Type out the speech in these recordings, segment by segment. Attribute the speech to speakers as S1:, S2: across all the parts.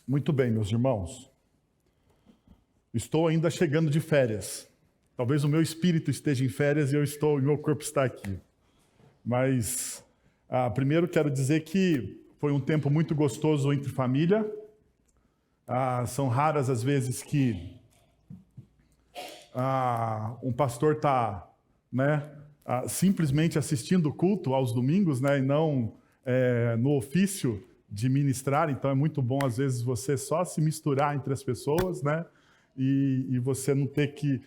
S1: Muito bem, meus irmãos. Estou ainda chegando de férias. Talvez o meu espírito esteja em férias e o meu corpo está aqui. Mas, primeiro quero dizer que foi um tempo muito gostoso entre família. São raras as vezes que um pastor está, simplesmente assistindo o culto aos domingos, e não no ofício de ministrar. Então é muito bom às vezes você só se misturar entre as pessoas, e você não ter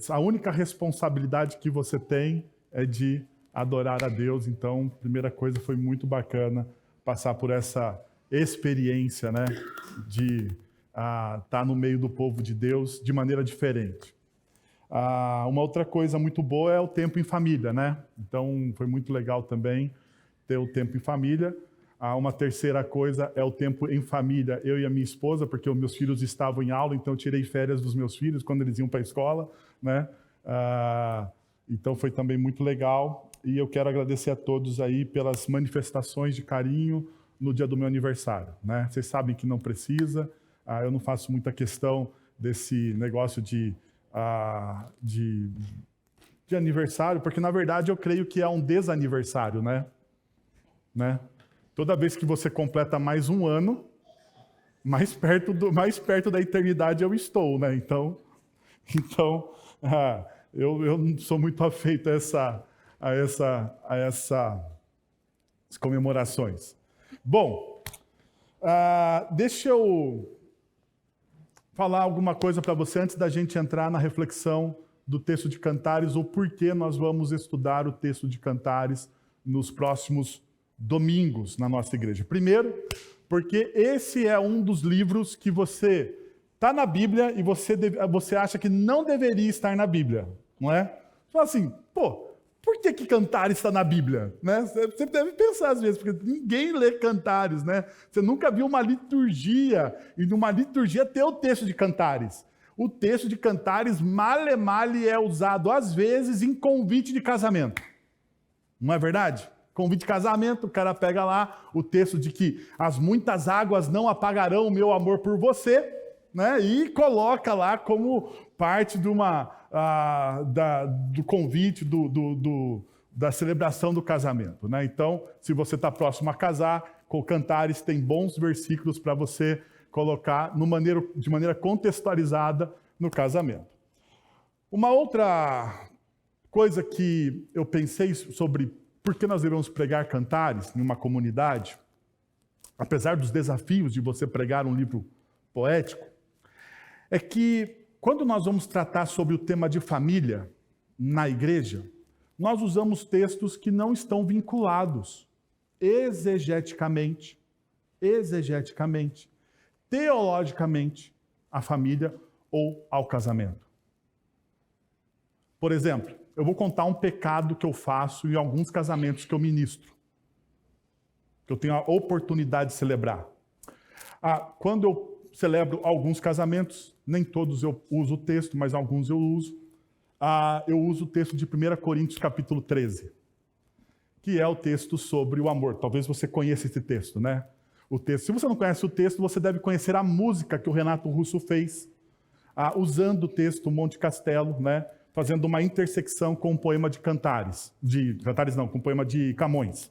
S1: a única responsabilidade que você tem é de adorar a Deus. Então, a primeira coisa, foi muito bacana passar por essa experiência, de estar no meio do povo de Deus de maneira diferente. Uma outra coisa muito boa é o tempo em família, Então, foi muito legal também ter o tempo em família. Uma terceira coisa é o tempo em família, eu e a minha esposa, porque os meus filhos estavam em aula, então eu tirei férias dos meus filhos quando eles iam para a escola, Então foi também muito legal. E eu quero agradecer a todos aí pelas manifestações de carinho no dia do meu aniversário, Vocês sabem que não precisa, eu não faço muita questão desse negócio de aniversário, porque na verdade eu creio que é um desaniversário, Toda vez que você completa mais um ano, mais perto da eternidade eu estou, Então, eu não sou muito afeito a essas comemorações. Bom, deixa eu falar alguma coisa para você antes da gente entrar na reflexão do texto de Cantares, ou por que nós vamos estudar o texto de Cantares nos próximos domingos na nossa igreja. Primeiro, porque esse é um dos livros que você está na Bíblia e você acha que não deveria estar na Bíblia, não é? Você fala assim, por que Cantares está na Bíblia? Você deve pensar às vezes, porque ninguém lê Cantares, Você nunca viu uma liturgia, e numa liturgia tem o texto de Cantares. O texto de Cantares, male é usado às vezes em convite de casamento. Não é verdade? Convite de casamento, o cara pega lá o texto de que as muitas águas não apagarão o meu amor por você, e coloca lá como parte de do convite, da celebração do casamento. Então, se você está próximo a casar, com Cantares tem bons versículos para você colocar de maneira contextualizada no casamento. Uma outra coisa que eu pensei sobre por que nós devemos pregar Cantares em uma comunidade, apesar dos desafios de você pregar um livro poético, é que quando nós vamos tratar sobre o tema de família na igreja, nós usamos textos que não estão vinculados exegeticamente, teologicamente, à família ou ao casamento. Por exemplo, eu vou contar um pecado que eu faço em alguns casamentos que eu ministro, que eu tenho a oportunidade de celebrar. Quando eu celebro alguns casamentos, nem todos eu uso o texto, mas alguns eu uso. Eu uso o texto de 1 Coríntios capítulo 13, que é o texto sobre o amor. Talvez você conheça esse texto, O texto. Se você não conhece o texto, você deve conhecer a música que o Renato Russo fez, usando o texto Monte Castelo, fazendo uma intersecção com o poema de Cantares. Com o poema de Camões,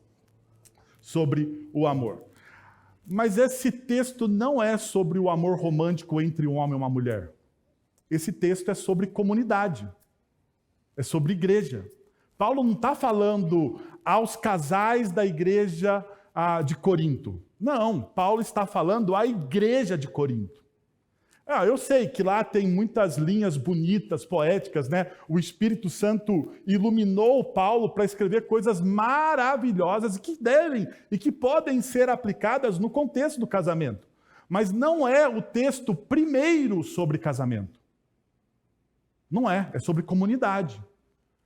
S1: sobre o amor. Mas esse texto não é sobre o amor romântico entre um homem e uma mulher. Esse texto é sobre comunidade. É sobre igreja. Paulo não está falando aos casais da igreja de Corinto. Não, Paulo está falando à igreja de Corinto. Eu sei que lá tem muitas linhas bonitas, poéticas, O Espírito Santo iluminou Paulo para escrever coisas maravilhosas e que devem e que podem ser aplicadas no contexto do casamento. Mas não é o texto primeiro sobre casamento. Não é sobre comunidade.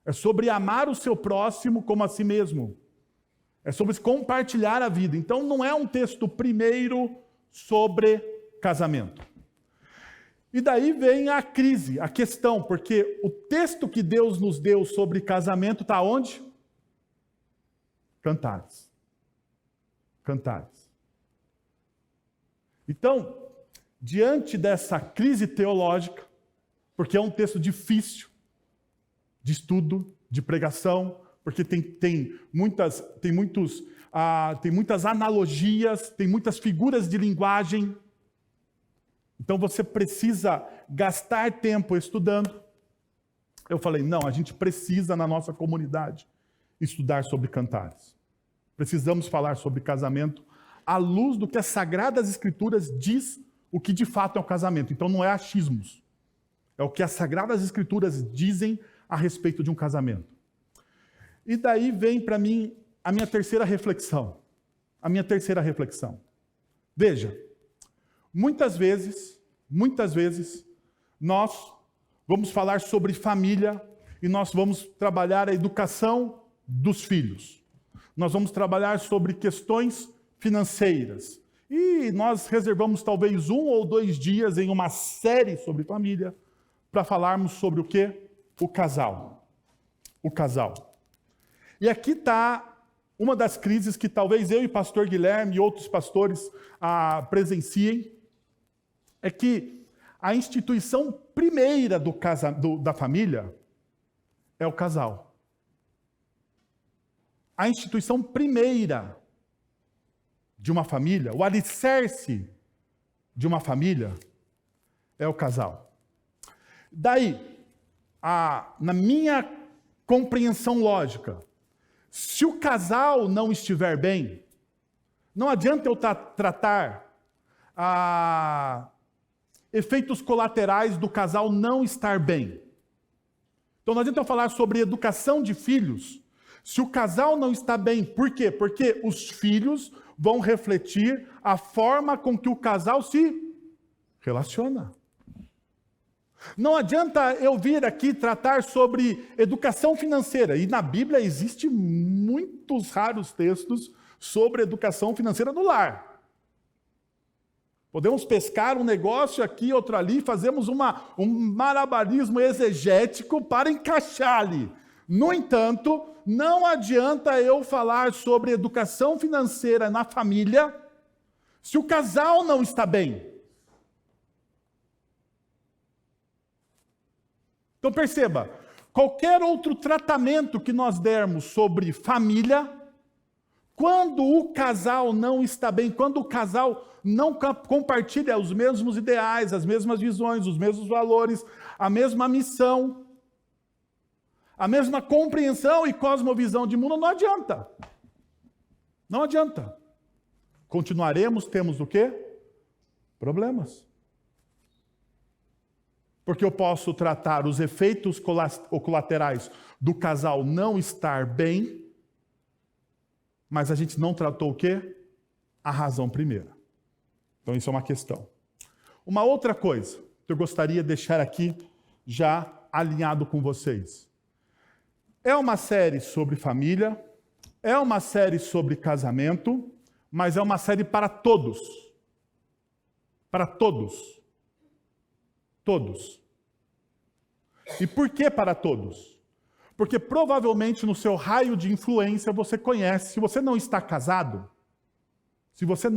S1: É sobre amar o seu próximo como a si mesmo. É sobre compartilhar a vida. Então não é um texto primeiro sobre casamento. E daí vem a crise, a questão, porque o texto que Deus nos deu sobre casamento está onde? Cantares. Então, diante dessa crise teológica, porque é um texto difícil de estudo, de pregação, porque tem muitas analogias, tem muitas figuras de linguagem. Então você precisa gastar tempo estudando. Eu falei, não, a gente precisa na nossa comunidade estudar sobre cantares. Precisamos falar sobre casamento à luz do que as Sagradas Escrituras diz o que de fato é o casamento. Então não é achismos. É o que as Sagradas Escrituras dizem a respeito de um casamento. E daí vem para mim a minha terceira reflexão. Veja, muitas vezes, nós vamos falar sobre família e nós vamos trabalhar a educação dos filhos. Nós vamos trabalhar sobre questões financeiras. E nós reservamos talvez 1 ou 2 dias em uma série sobre família para falarmos sobre o quê? O casal. E aqui está uma das crises que talvez eu e pastor Guilherme e outros pastores presenciem, é que a instituição primeira da família é o casal. A instituição primeira de uma família, o alicerce de uma família é o casal. Daí, na minha compreensão lógica, se o casal não estiver bem, não adianta eu tratar efeitos colaterais do casal não estar bem. Então não adianta eu falar sobre educação de filhos, se o casal não está bem. Por quê? Porque os filhos vão refletir a forma com que o casal se relaciona. Não adianta eu vir aqui tratar sobre educação financeira. E na Bíblia existem muitos raros textos sobre educação financeira no lar. Podemos pescar um negócio aqui, outro ali, fazemos um malabarismo exegético para encaixar ali. No entanto, não adianta eu falar sobre educação financeira na família se o casal não está bem. Então perceba, qualquer outro tratamento que nós dermos sobre família, quando o casal não está bem, quando o casal não compartilha os mesmos ideais, as mesmas visões, os mesmos valores, a mesma missão, a mesma compreensão e cosmovisão de mundo, não adianta. Não adianta. Continuaremos, temos o quê? Problemas. Porque eu posso tratar os efeitos colaterais do casal não estar bem, mas a gente não tratou o quê? A razão primeira. Então isso é uma questão. Uma outra coisa que eu gostaria de deixar aqui já alinhado com vocês. É uma série sobre família, é uma série sobre casamento, mas é uma série para todos. Para todos. Todos. E por que para todos? Porque provavelmente no seu raio de influência você conhece, se você não está casado, se você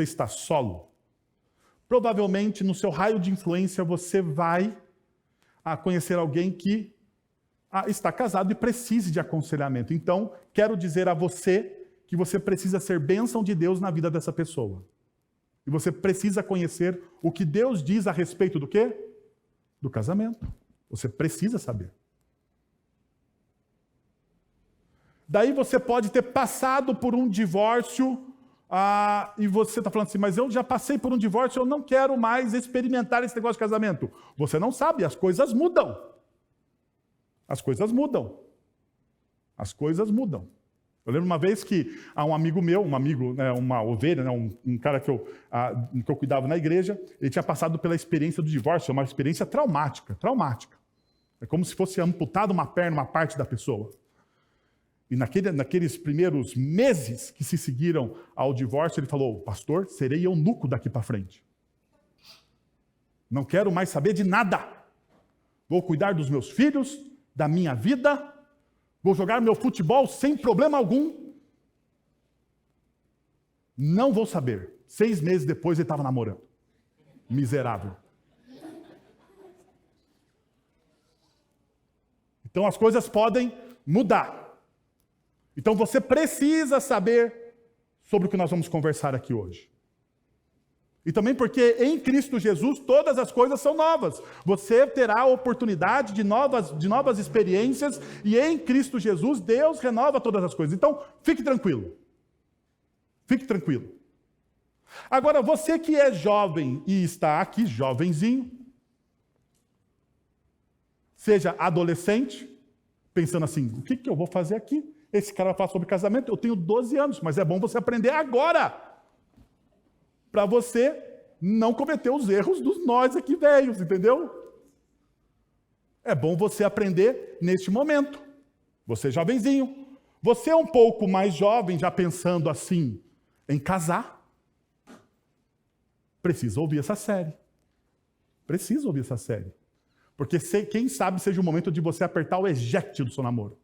S1: está solo, provavelmente no seu raio de influência você vai conhecer alguém que está casado e precise de aconselhamento. Então, quero dizer a você que você precisa ser bênção de Deus na vida dessa pessoa. E você precisa conhecer o que Deus diz a respeito do quê? Do casamento. Você precisa saber. Daí você pode ter passado por um divórcio e você está falando assim, mas eu já passei por um divórcio, eu não quero mais experimentar esse negócio de casamento. Você não sabe, as coisas mudam. As coisas mudam. As coisas mudam. Eu lembro uma vez que um amigo meu, uma ovelha, um cara que eu cuidava na igreja, ele tinha passado pela experiência do divórcio, uma experiência traumática. É como se fosse amputada uma perna, uma parte da pessoa. E naqueles primeiros meses que se seguiram ao divórcio, ele falou, pastor, serei eunuco daqui para frente. Não quero mais saber de nada. Vou cuidar dos meus filhos, da minha vida, vou jogar meu futebol sem problema algum. Não vou saber. 6 meses depois ele estava namorando. Miserável. Então as coisas podem mudar. Então você precisa saber sobre o que nós vamos conversar aqui hoje. E também porque em Cristo Jesus todas as coisas são novas. Você terá a oportunidade de novas experiências e em Cristo Jesus Deus renova todas as coisas. Então fique tranquilo. Fique tranquilo. Agora você que é jovem e está aqui, jovenzinho, seja adolescente, pensando assim, o que eu vou fazer aqui? Esse cara vai falar sobre casamento, eu tenho 12 anos, mas é bom você aprender agora. Para você não cometer os erros dos nós aqui velhos, entendeu? É bom você aprender neste momento. Você jovenzinho. Você é um pouco mais jovem, já pensando assim, em casar. Precisa ouvir essa série. Precisa ouvir essa série. Porque quem sabe seja o momento de você apertar o eject do seu namoro.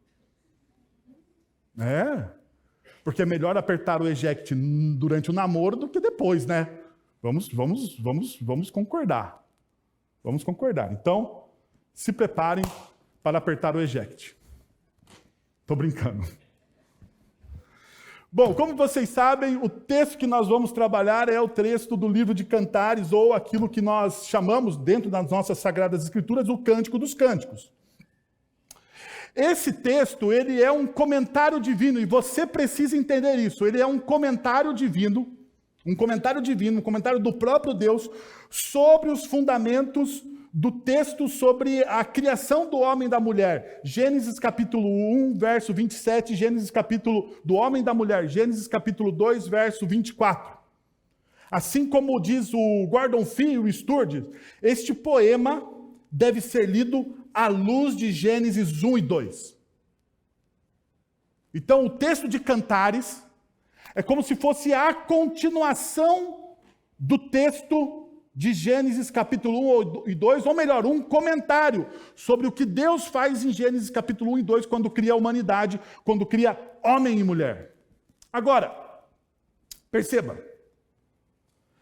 S1: Porque é melhor apertar o eject durante o namoro do que depois, né? Vamos concordar. Vamos concordar. Então, se preparem para apertar o eject. Estou brincando. Bom, como vocês sabem, o texto que nós vamos trabalhar é o texto do livro de Cantares, ou aquilo que nós chamamos, dentro das nossas Sagradas Escrituras, o Cântico dos Cânticos. Esse texto, ele é um comentário divino, e você precisa entender isso. Ele é um comentário divino, um comentário do próprio Deus, sobre os fundamentos do texto sobre a criação do homem e da mulher. Gênesis capítulo 1, verso 27, Gênesis capítulo do homem e da mulher, Gênesis capítulo 2, verso 24. Assim como diz o Gordon Fee e o Sturges, este poema deve ser lido à luz de Gênesis 1 e 2. Então, o texto de Cantares é como se fosse a continuação do texto de Gênesis capítulo 1 e 2, ou melhor, um comentário sobre o que Deus faz em Gênesis capítulo 1 e 2, quando cria a humanidade, quando cria homem e mulher. Agora, perceba,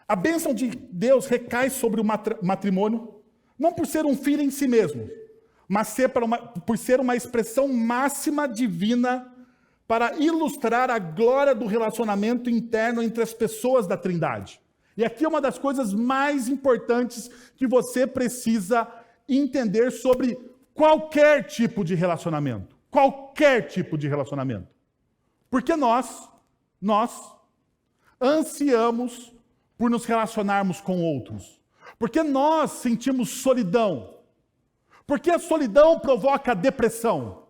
S1: a bênção de Deus recai sobre o matrimônio, não por ser um fim em si mesmo, mas por ser uma expressão máxima divina para ilustrar a glória do relacionamento interno entre as pessoas da Trindade. E aqui é uma das coisas mais importantes que você precisa entender sobre qualquer tipo de relacionamento. Qualquer tipo de relacionamento. Porque nós ansiamos por nos relacionarmos com outros. Porque nós sentimos solidão. Porque a solidão provoca depressão.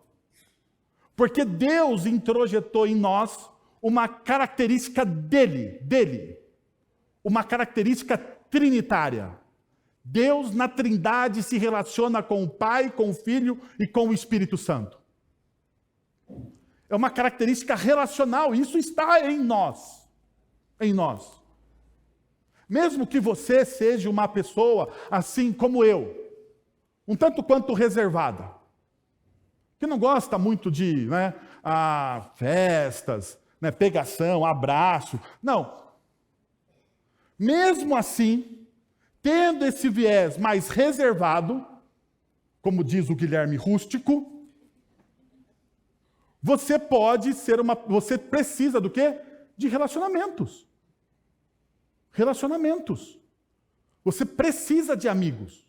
S1: Porque Deus introjetou em nós uma característica dele. Uma característica trinitária. Deus na Trindade se relaciona com o Pai, com o Filho e com o Espírito Santo. É uma característica relacional, isso está em nós. Em nós. Mesmo que você seja uma pessoa assim como eu, um tanto quanto reservada, que não gosta muito de festas, pegação, abraço, não. Mesmo assim, tendo esse viés mais reservado, como diz o Guilherme Rústico, você precisa do quê? De relacionamentos. Relacionamentos. Você precisa de amigos.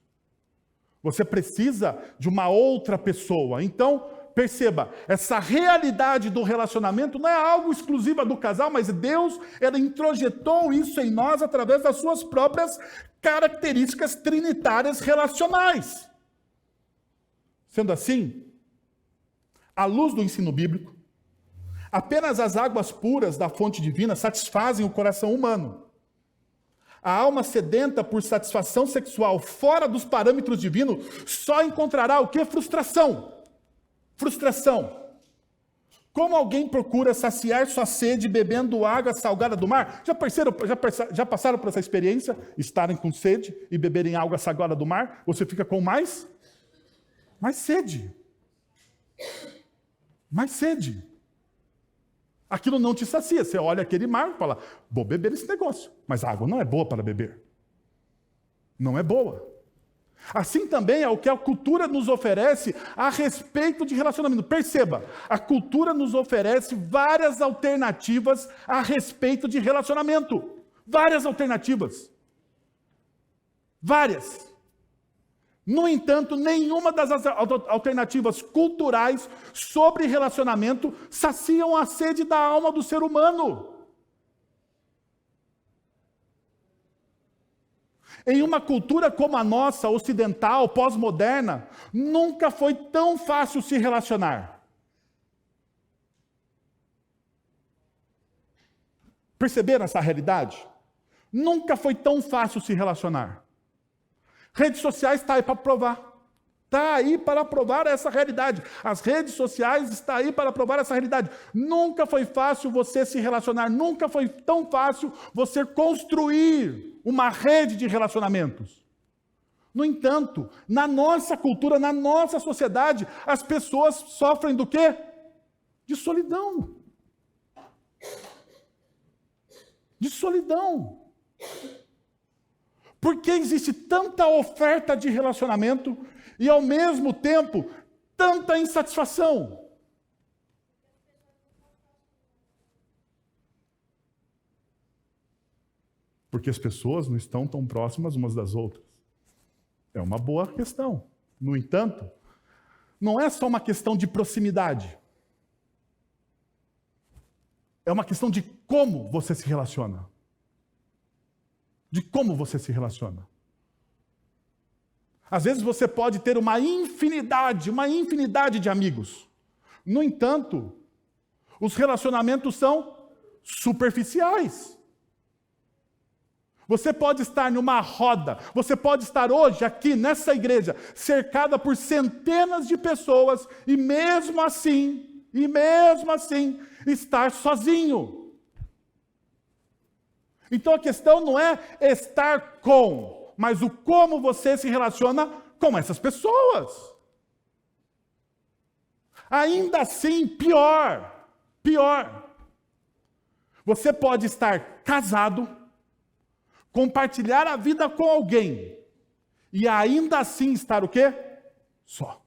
S1: Você precisa de uma outra pessoa. Então, perceba, essa realidade do relacionamento não é algo exclusivo do casal, mas Deus, ele introjetou isso em nós através das suas próprias características trinitárias relacionais. Sendo assim, à luz do ensino bíblico, apenas as águas puras da fonte divina satisfazem o coração humano. A alma sedenta por satisfação sexual fora dos parâmetros divinos só encontrará o quê? Frustração. Frustração. Como alguém procura saciar sua sede bebendo água salgada do mar? Já passaram por essa experiência? Estarem com sede e beberem água salgada do mar? Você fica com mais sede. Mais sede. Aquilo não te sacia. Você olha aquele mar e fala, vou beber esse negócio. Mas a água não é boa para beber. Não é boa. Assim também é o que a cultura nos oferece a respeito de relacionamento. Perceba, a cultura nos oferece várias alternativas a respeito de relacionamento. Várias alternativas. Várias. No entanto, nenhuma das alternativas culturais sobre relacionamento saciam a sede da alma do ser humano. Em uma cultura como a nossa, ocidental, pós-moderna, nunca foi tão fácil se relacionar. Perceberam essa realidade? Nunca foi tão fácil se relacionar. Redes sociais está aí para provar. Está aí para provar essa realidade. As redes sociais estão aí para provar essa realidade. Nunca foi fácil você se relacionar. Nunca foi tão fácil você construir uma rede de relacionamentos. No entanto, na nossa cultura, na nossa sociedade, as pessoas sofrem do quê? De solidão. De solidão. Porque existe tanta oferta de relacionamento e, ao mesmo tempo, tanta insatisfação. Porque as pessoas não estão tão próximas umas das outras. É uma boa questão. No entanto, não é só uma questão de proximidade. É uma questão de como você se relaciona. De como você se relaciona. Às vezes você pode ter uma infinidade de amigos. No entanto, os relacionamentos são superficiais. Você pode estar numa roda, você pode estar hoje aqui nessa igreja, cercada por centenas de pessoas e mesmo assim, estar sozinho. Então a questão não é estar com, mas o como você se relaciona com essas pessoas. Ainda assim, pior. Você pode estar casado, compartilhar a vida com alguém e ainda assim estar o quê? Só.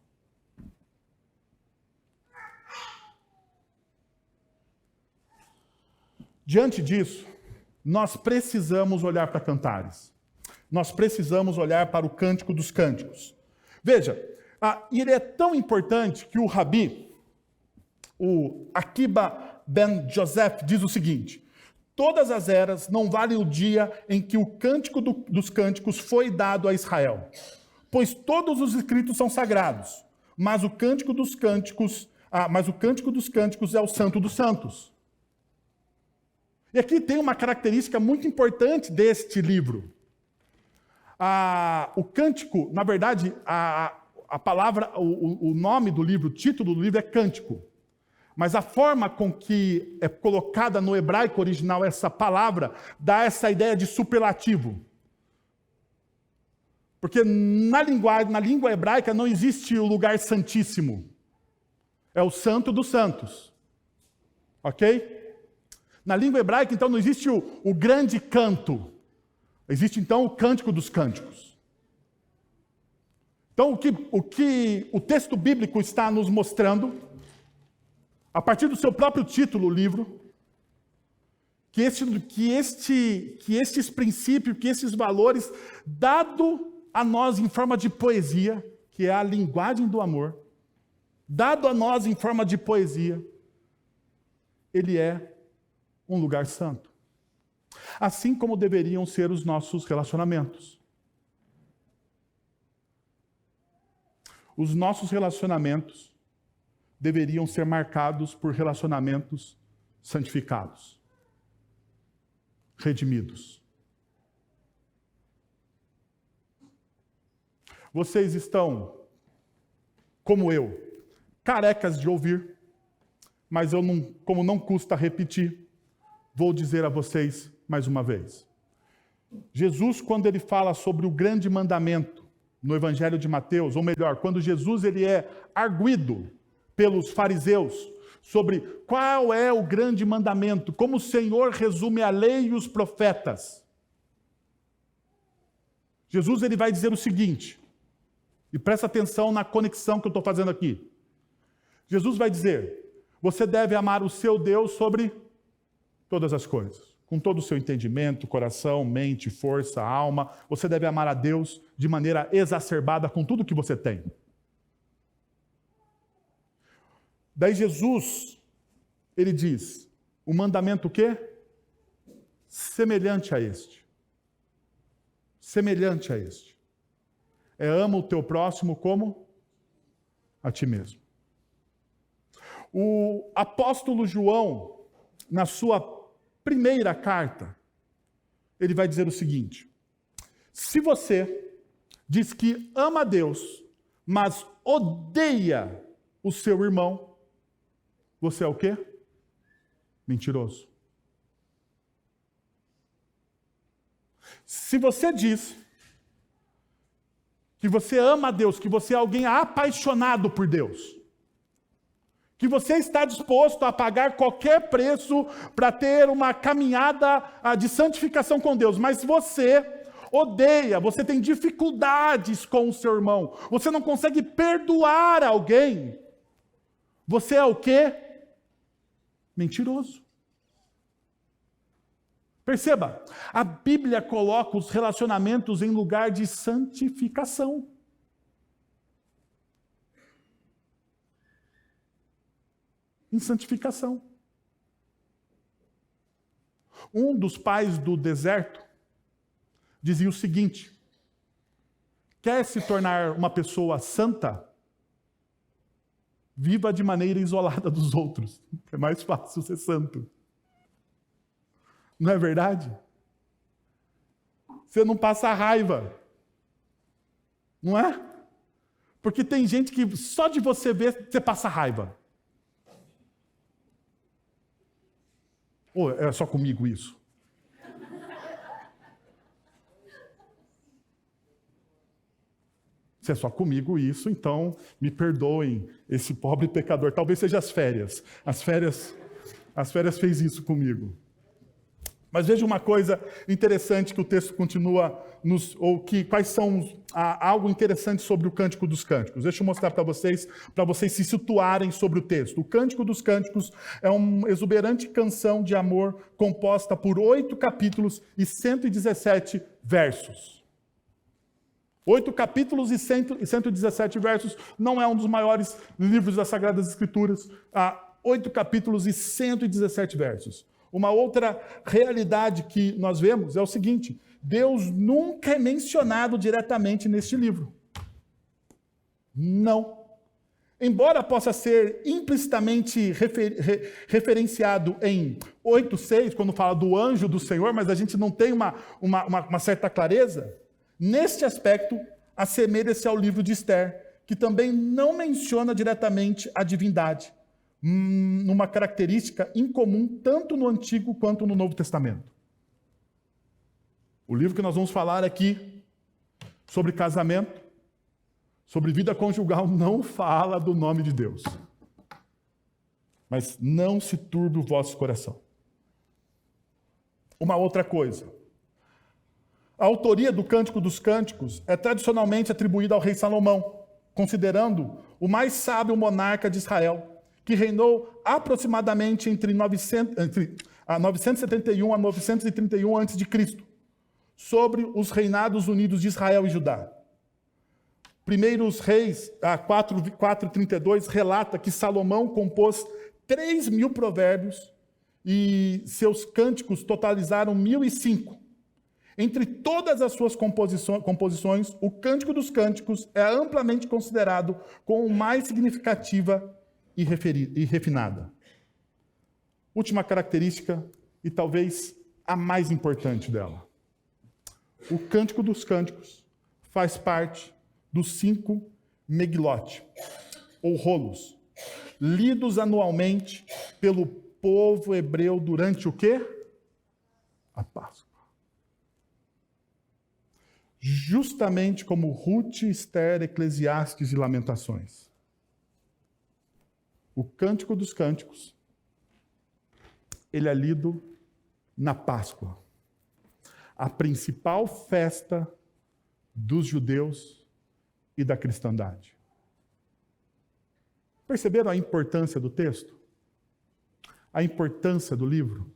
S1: Diante disso, nós precisamos olhar para Cantares. Nós precisamos olhar para o Cântico dos Cânticos. Veja, ele é tão importante que o Rabi, o Akiba ben Joseph, diz o seguinte: todas as eras não valem o dia em que o Cântico dos Cânticos foi dado a Israel, pois todos os escritos são sagrados, mas o Cântico dos Cânticos é o Santo dos Santos. E aqui tem uma característica muito importante deste livro. O cântico, na verdade, a palavra, o nome do livro, o título do livro é Cântico. Mas a forma com que é colocada no hebraico original essa palavra dá essa ideia de superlativo. Porque na língua hebraica não existe o lugar santíssimo. É o santo dos santos. Ok? Na língua hebraica, então, não existe o grande canto. Existe, então, o cântico dos cânticos. Então, o que o texto bíblico está nos mostrando, a partir do seu próprio título, o livro, que estes princípios, que esses valores, dado a nós em forma de poesia, que é a linguagem do amor, dado a nós em forma de poesia, ele é um lugar santo. Assim como deveriam ser os nossos relacionamentos. Os nossos relacionamentos deveriam ser marcados por relacionamentos santificados, redimidos. Vocês estão, como eu, carecas de ouvir, mas como não custa repetir, vou dizer a vocês mais uma vez. Jesus, quando ele fala sobre o grande mandamento no Evangelho de Mateus, ou melhor, quando Jesus ele é arguido pelos fariseus sobre qual é o grande mandamento, como o Senhor resume a lei e os profetas. Jesus ele vai dizer o seguinte, e presta atenção na conexão que eu estou fazendo aqui. Jesus vai dizer, você deve amar o seu Deus sobre todas as coisas, com todo o seu entendimento, coração, mente, força, alma. Você deve amar a Deus de maneira exacerbada com tudo que você tem. Daí Jesus, ele diz, o mandamento o quê? Semelhante a este. Semelhante a este. É ama o teu próximo como a ti mesmo. O apóstolo João, na sua primeira carta, ele vai dizer o seguinte, se você diz que ama a Deus, mas odeia o seu irmão, você é o quê? Mentiroso. Se você diz que você ama a Deus, que você é alguém apaixonado por Deus, que você está disposto a pagar qualquer preço para ter uma caminhada de santificação com Deus, mas você odeia, você tem dificuldades com o seu irmão, você não consegue perdoar alguém, você é o quê? Mentiroso. Perceba, a Bíblia coloca os relacionamentos em lugar de santificação. Em santificação. Um dos pais do deserto dizia o seguinte, quer se tornar uma pessoa santa? Viva de maneira isolada dos outros. É mais fácil ser santo. Não é verdade? Você não passa raiva. Não é? Porque tem gente que só de você ver, você passa raiva. Ou é só comigo isso? Se é só comigo isso, então me perdoem, esse pobre pecador. Talvez seja as férias. As férias fez isso comigo. Mas veja uma coisa interessante que o texto continua, quais são algo interessante sobre o Cântico dos Cânticos. Deixa eu mostrar para vocês se situarem sobre o texto. O Cântico dos Cânticos é uma exuberante canção de amor composta por 8 capítulos e 117 versos. 8 capítulos e 117 versos, não é um dos maiores livros das Sagradas Escrituras. 8 capítulos e 117 versos. Uma outra realidade que nós vemos é o seguinte, Deus nunca é mencionado diretamente neste livro. Não. Embora possa ser implicitamente referenciado em 8:6, quando fala do anjo do Senhor, mas a gente não tem uma certa clareza, neste aspecto, assemelha-se ao livro de Esther, que também não menciona diretamente a divindade, numa característica incomum tanto no Antigo quanto no Novo Testamento. O livro que nós vamos falar aqui sobre casamento, sobre vida conjugal, não fala do nome de Deus. Mas não se turbe o vosso coração. Uma outra coisa. A autoria do Cântico dos Cânticos é tradicionalmente atribuída ao rei Salomão, considerando o mais sábio monarca de Israel, que reinou aproximadamente entre 971 a 931 a.C., sobre os reinados unidos de Israel e Judá. Primeiros Reis 4:32 relata que Salomão compôs 3.000 provérbios e seus cânticos totalizaram 1.005. Entre todas as suas composições, o Cântico dos Cânticos é amplamente considerado como mais significativa e refinada. Última característica, e talvez a mais importante dela. O Cântico dos Cânticos faz parte dos 5 Megilot, ou rolos, lidos anualmente pelo povo hebreu durante o quê? A Páscoa. Justamente como Ruth, Esther, Eclesiastes e Lamentações. O Cântico dos Cânticos, ele é lido na Páscoa, a principal festa dos judeus e da cristandade. Perceberam a importância do texto? A importância do livro?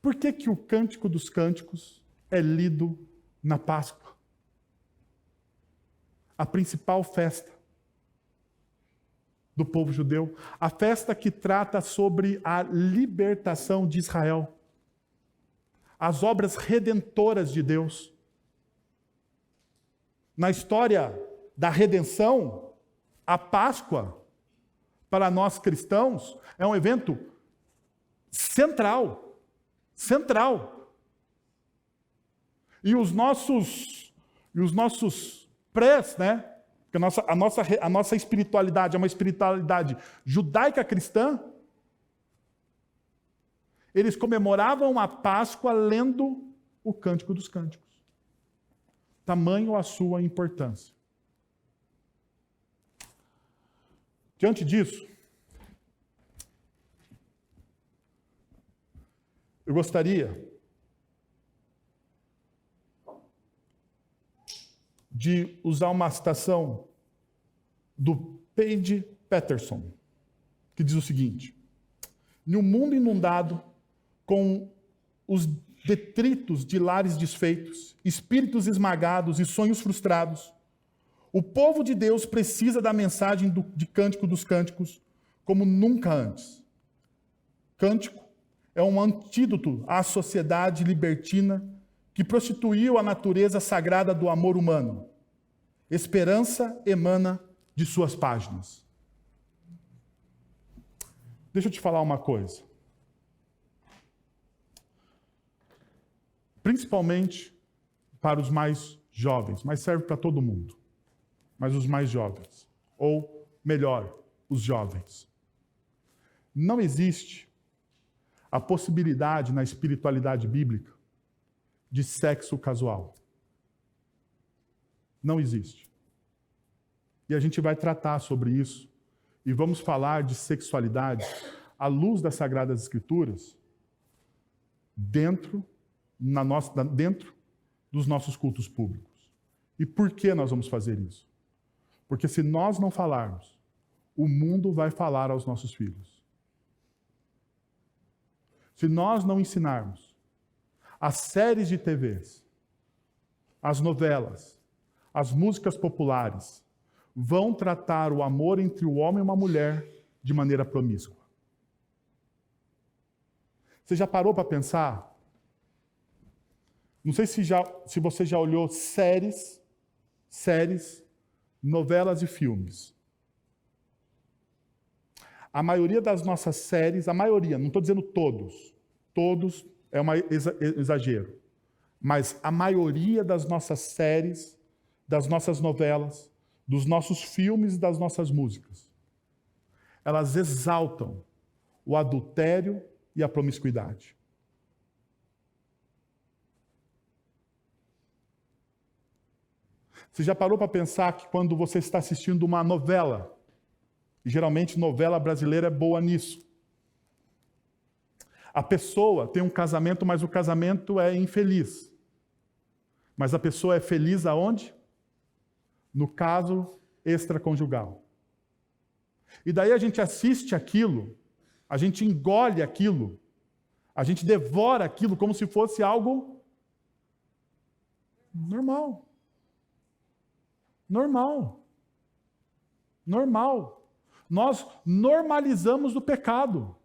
S1: Por que que o Cântico dos Cânticos é lido na Páscoa? A principal festa do povo judeu, a festa que trata sobre a libertação de Israel, as obras redentoras de Deus. Na história da redenção, a Páscoa, para nós cristãos, é um evento central. Central. E os nossos prés, né? Porque a nossa espiritualidade é uma espiritualidade judaica cristã. Eles comemoravam a Páscoa lendo o Cântico dos Cânticos. Tamanho a sua importância. Diante disso, eu gostaria de usar uma citação do Paige Patterson, que diz o seguinte: "Em um mundo inundado com os detritos de lares desfeitos, espíritos esmagados e sonhos frustrados, o povo de Deus precisa da mensagem de Cântico dos Cânticos como nunca antes. Cântico é um antídoto à sociedade libertina que prostituiu a natureza sagrada do amor humano. Esperança emana de suas páginas." Deixa eu te falar uma coisa. Principalmente para os mais jovens, mas serve para todo mundo. Mas os mais jovens, ou melhor, os jovens. Não existe a possibilidade na espiritualidade bíblica de sexo casual. Não existe. E a gente vai tratar sobre isso e vamos falar de sexualidade à luz das Sagradas Escrituras dentro dos nossos cultos públicos. E por que nós vamos fazer isso? Porque se nós não falarmos, o mundo vai falar aos nossos filhos. Se nós não ensinarmos, as séries de TVs, as novelas, as músicas populares vão tratar o amor entre o homem e uma mulher de maneira promíscua. Você já parou para pensar? Não sei se você já olhou séries, novelas e filmes. A maioria das nossas séries, não estou dizendo todos é um exagero, mas a maioria das nossas séries, das nossas novelas, dos nossos filmes e das nossas músicas, elas exaltam o adultério e a promiscuidade. Você já parou para pensar que quando você está assistindo uma novela, e geralmente novela brasileira é boa nisso, a pessoa tem um casamento, mas o casamento é infeliz. Mas a pessoa é feliz aonde? No caso extraconjugal. E daí a gente assiste aquilo, a gente engole aquilo, a gente devora aquilo como se fosse algo normal. Normal. Nós normalizamos o pecado.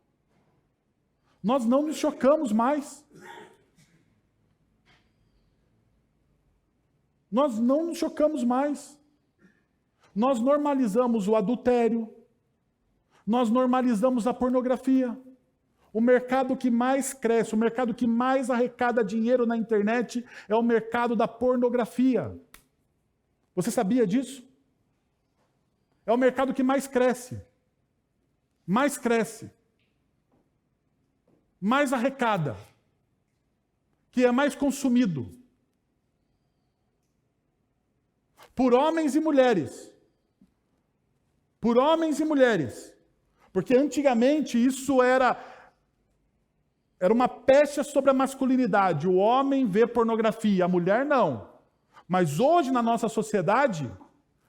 S1: Nós não nos chocamos mais. Nós não nos chocamos mais. Nós normalizamos o adultério. Nós normalizamos a pornografia. O mercado que mais cresce, o mercado que mais arrecada dinheiro na internet é o mercado da pornografia. Você sabia disso? É o mercado que mais cresce. Mais cresce. Mais arrecada. Que é mais consumido. Por homens e mulheres. por homens e mulheres. Porque antigamente isso era uma pecha sobre a masculinidade. O homem vê pornografia, a mulher não. Mas hoje na nossa sociedade,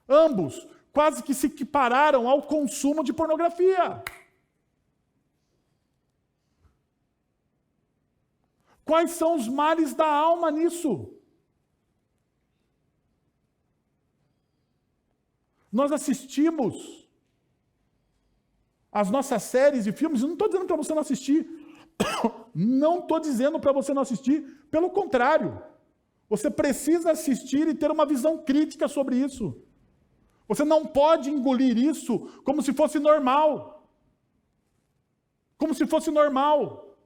S1: ambos quase que se equipararam ao consumo de pornografia. Quais são os males da alma nisso? Nós assistimos as nossas séries e filmes, eu não estou dizendo para você não assistir. Não estou dizendo para você não assistir, pelo contrário. Você precisa assistir e ter uma visão crítica sobre isso. Você não pode engolir isso como se fosse normal. Como se fosse normal.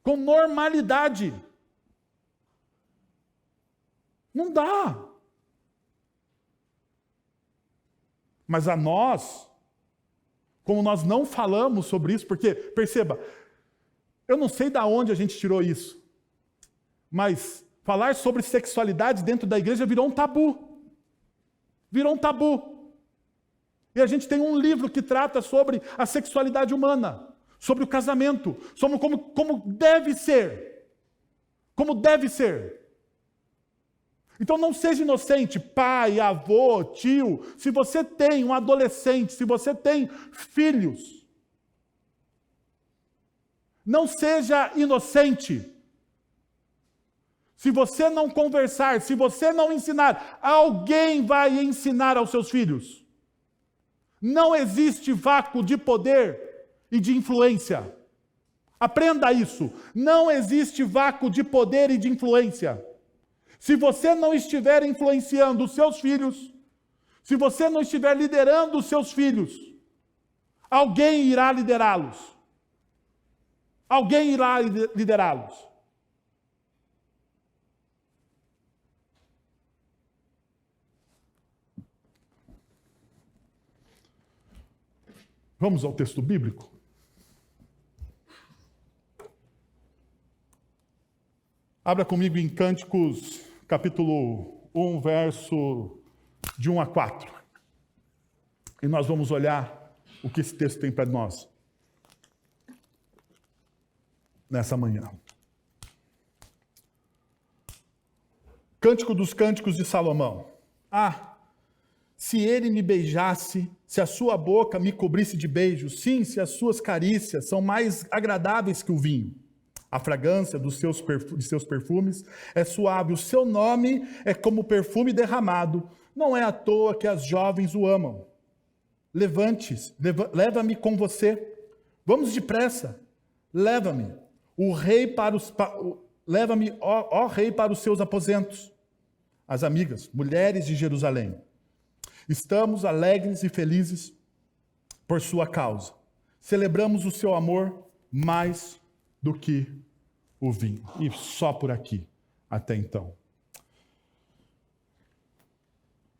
S1: Com normalidade. Não dá. Mas a nós, como nós não falamos sobre isso, porque, perceba, eu não sei de onde a gente tirou isso, mas falar sobre sexualidade dentro da igreja virou um tabu. Virou um tabu. E a gente tem um livro que trata sobre a sexualidade humana, sobre o casamento, sobre como deve ser. Como deve ser. Então não seja inocente, pai, avô, tio. Se você tem um adolescente, se você tem filhos, não seja inocente. Se você não conversar, se você não ensinar, alguém vai ensinar aos seus filhos. Não existe vácuo de poder e de influência. Aprenda isso. Não existe vácuo de poder e de influência. Se você não estiver influenciando os seus filhos, se você não estiver liderando os seus filhos, alguém irá liderá-los. Alguém irá liderá-los. Vamos ao texto bíblico? Abra comigo em Cânticos, capítulo 1, verso de 1 a 4. E nós vamos olhar o que esse texto tem para nós nessa manhã. Cântico dos Cânticos de Salomão. Se ele me beijasse, se a sua boca me cobrisse de beijos, sim, se as suas carícias são mais agradáveis que o vinho. A fragrância de seus perfumes é suave, o seu nome é como perfume derramado. Não é à toa que as jovens o amam. Levante-se, leva-me com você. Vamos depressa, leva-me. Leva-me, ó rei, para os seus aposentos. As amigas, mulheres de Jerusalém. Estamos alegres e felizes por sua causa. Celebramos o seu amor mais do que o vinho. E só por aqui, até então.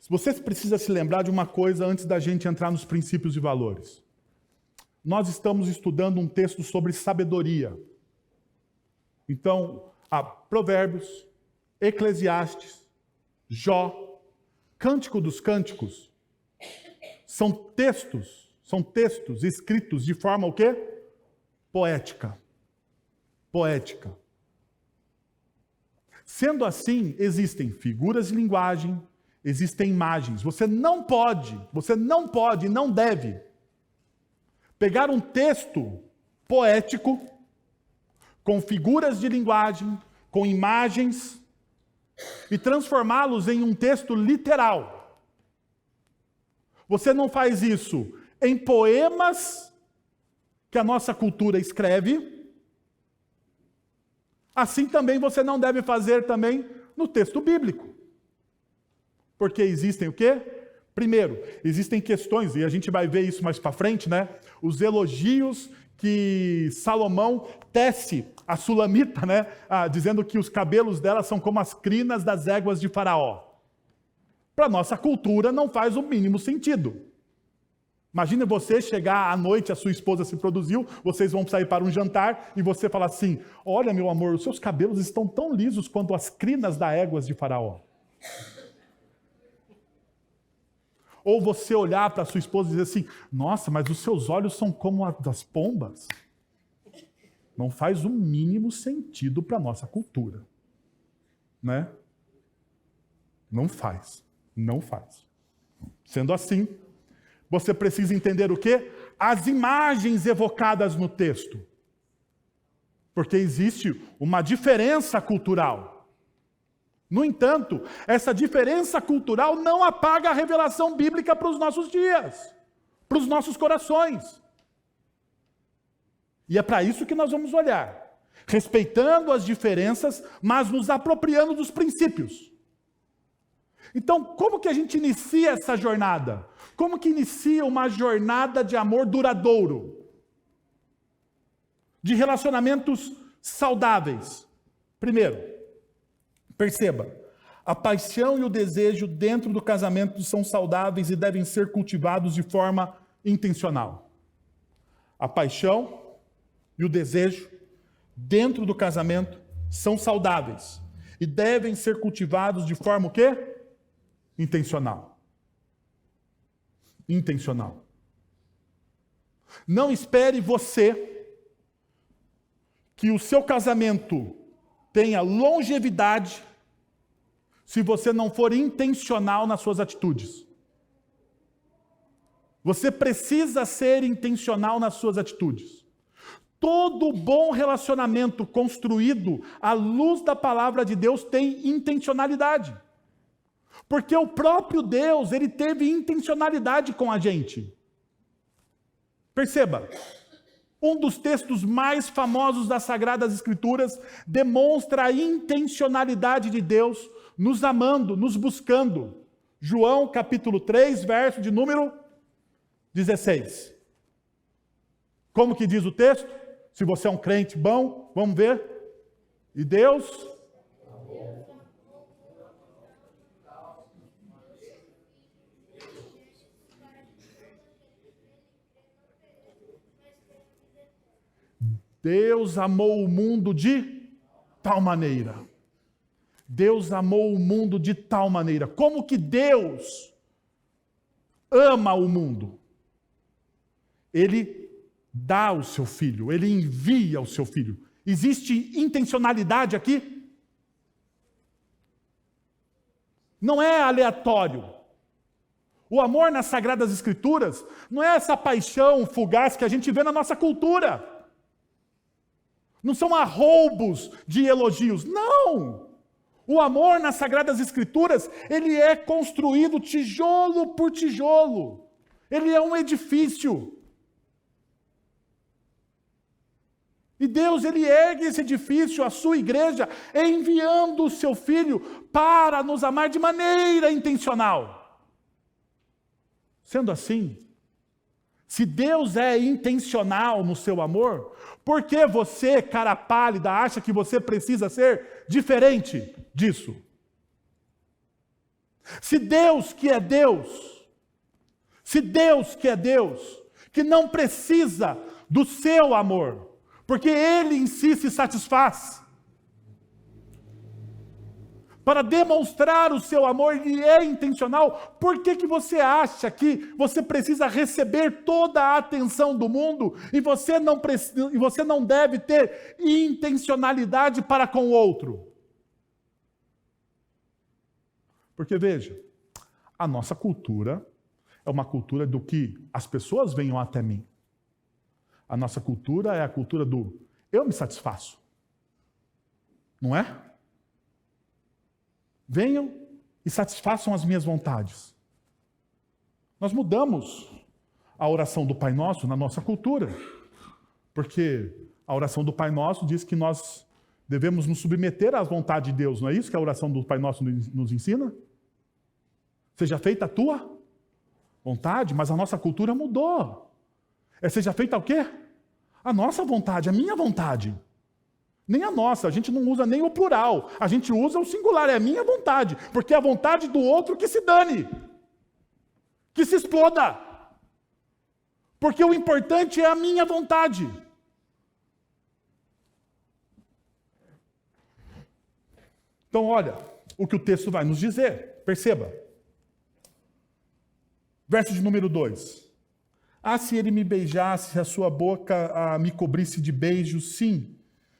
S1: Você precisa se lembrar de uma coisa antes da gente entrar nos princípios e valores. Nós estamos estudando um texto sobre sabedoria. Então, há Provérbios, Eclesiastes, Jó, Cântico dos Cânticos, são textos escritos de forma o quê? Poética. Poética. Sendo assim, existem figuras de linguagem, existem imagens. Você não pode, não deve pegar um texto poético com figuras de linguagem, com imagens e transformá-los em um texto literal. Você não faz isso em poemas que a nossa cultura escreve. Assim também você não deve fazer também no texto bíblico. Porque existem o quê? Primeiro, existem questões, e a gente vai ver isso mais para frente, né? Os elogios que Salomão tece a Sulamita, né? Dizendo que os cabelos dela são como as crinas das éguas de Faraó. Para a nossa cultura não faz o mínimo sentido. Imagina você chegar à noite, a sua esposa se produziu, vocês vão sair para um jantar e você fala assim: olha, meu amor, os seus cabelos estão tão lisos quanto as crinas das éguas de Faraó. Ou você olhar para sua esposa e dizer assim, nossa, mas os seus olhos são como as das pombas. Não faz o mínimo sentido para a nossa cultura. Né? Não faz. Não faz. Sendo assim, você precisa entender o quê? As imagens evocadas no texto. Porque existe uma diferença cultural. No entanto, essa diferença cultural não apaga a revelação bíblica para os nossos dias, para os nossos corações. E é para isso que nós vamos olhar, respeitando as diferenças, mas nos apropriando dos princípios. Então, como que a gente inicia essa jornada? Como que inicia uma jornada de amor duradouro? De relacionamentos saudáveis? Primeiro, perceba, a paixão e o desejo dentro do casamento são saudáveis e devem ser cultivados de forma intencional. A paixão e o desejo dentro do casamento são saudáveis e devem ser cultivados de forma o quê? Intencional. Intencional. Não espere você que o seu casamento tenha longevidade se você não for intencional nas suas atitudes. Você precisa ser intencional nas suas atitudes. Todo bom relacionamento construído à luz da palavra de Deus tem intencionalidade. Porque o próprio Deus, ele teve intencionalidade com a gente. Perceba, um dos textos mais famosos das Sagradas Escrituras demonstra a intencionalidade de Deus nos amando, nos buscando. João capítulo 3, verso de número 16. Como que diz o texto? Se você é um crente bom, vamos ver. E Deus... Deus amou o mundo de tal maneira. Deus amou o mundo de tal maneira. Como que Deus ama o mundo? Ele dá o seu filho, ele envia o seu filho. Existe intencionalidade aqui? Não é aleatório. O amor nas Sagradas Escrituras não é essa paixão fugaz que a gente vê na nossa cultura. Não são arroubos de elogios. Não! O amor nas Sagradas Escrituras, ele é construído tijolo por tijolo. Ele é um edifício. E Deus, ele ergue esse edifício, a sua igreja, enviando o seu filho para nos amar de maneira intencional. Sendo assim, se Deus é intencional no seu amor, por que você, cara pálida, acha que você precisa ser diferente disso? Se Deus que é Deus, que não precisa do seu amor, porque Ele em si se satisfaz, para demonstrar o seu amor, Ele é intencional. Por que você acha que você precisa receber toda a atenção do mundo e você não deve ter intencionalidade para com o outro? Porque veja, a nossa cultura é uma cultura do que as pessoas venham até mim. A nossa cultura é a cultura do eu me satisfaço. Não é? Venham e satisfaçam as minhas vontades. Nós mudamos a oração do Pai Nosso na nossa cultura. Porque a oração do Pai Nosso diz que nós devemos nos submeter à vontade de Deus. Não é isso que a oração do Pai Nosso nos ensina? Seja feita a tua vontade, mas a nossa cultura mudou. Seja feita o quê? A nossa vontade, a minha vontade. Nem a nossa, a gente não usa nem o plural, a gente usa o singular, é a minha vontade, porque é a vontade do outro que se dane, que se exploda, porque o importante é a minha vontade. Então olha, o que o texto vai nos dizer, perceba. Verso de número 2. Ah, se ele me beijasse, se a sua boca me cobrisse de beijos, sim,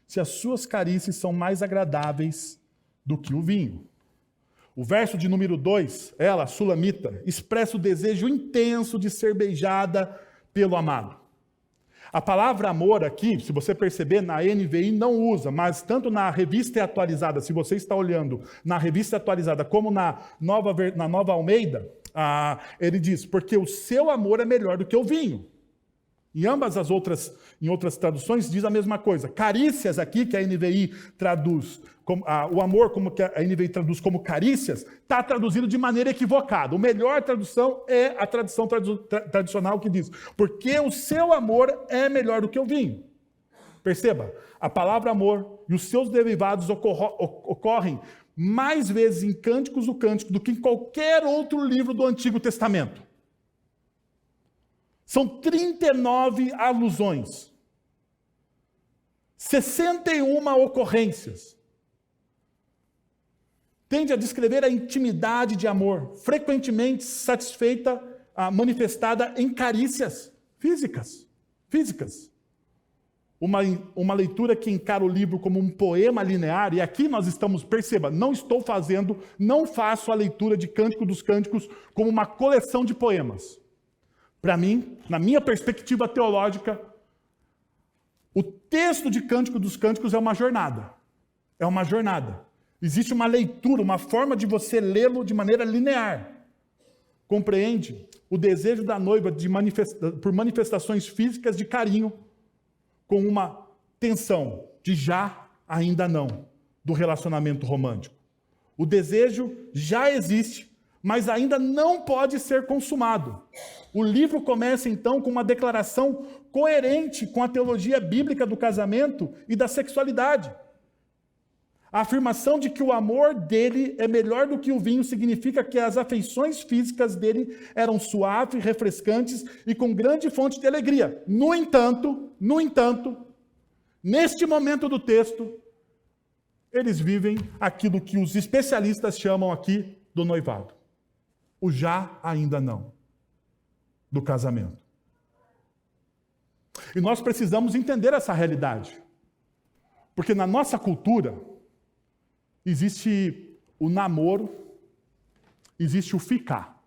S1: se as suas carícias são mais agradáveis do que o vinho. O verso de número 2, ela, Sulamita, expressa o desejo intenso de ser beijada pelo amado. A palavra amor aqui, se você perceber, na NVI não usa, mas tanto na revista atualizada, se você está olhando na revista atualizada, como na nova Almeida, ele diz, porque o seu amor é melhor do que o vinho. Em ambas as outras, em outras traduções, diz a mesma coisa. Carícias aqui, que a NVI traduz, o amor, como que a NVI traduz como carícias, está traduzido de maneira equivocada. A melhor tradução é a tradução tradicional que diz, porque o seu amor é melhor do que o vinho. Perceba, a palavra amor e os seus derivados ocorrem mais vezes em Cânticos do Cântico do que em qualquer outro livro do Antigo Testamento. São 39 alusões, 61 ocorrências. Tende a descrever a intimidade de amor, frequentemente satisfeita, manifestada em carícias físicas. Uma leitura que encara o livro como um poema linear, e aqui nós estamos, perceba, não faço a leitura de Cântico dos Cânticos como uma coleção de poemas. Para mim, na minha perspectiva teológica, o texto de Cântico dos Cânticos é uma jornada. É uma jornada. Existe uma leitura, uma forma de você lê-lo de maneira linear. Compreende o desejo da noiva por manifestações físicas de carinho, com uma tensão de já, ainda não, do relacionamento romântico. O desejo já existe, mas ainda não pode ser consumado. O livro começa, então, com uma declaração coerente com a teologia bíblica do casamento e da sexualidade. A afirmação de que o amor dele é melhor do que o vinho significa que as afeições físicas dele eram suaves, refrescantes e com grande fonte de alegria. No entanto, neste momento do texto, eles vivem aquilo que os especialistas chamam aqui do noivado. O já, ainda não, do casamento. E nós precisamos entender essa realidade. Porque na nossa cultura, existe o namoro, existe o ficar,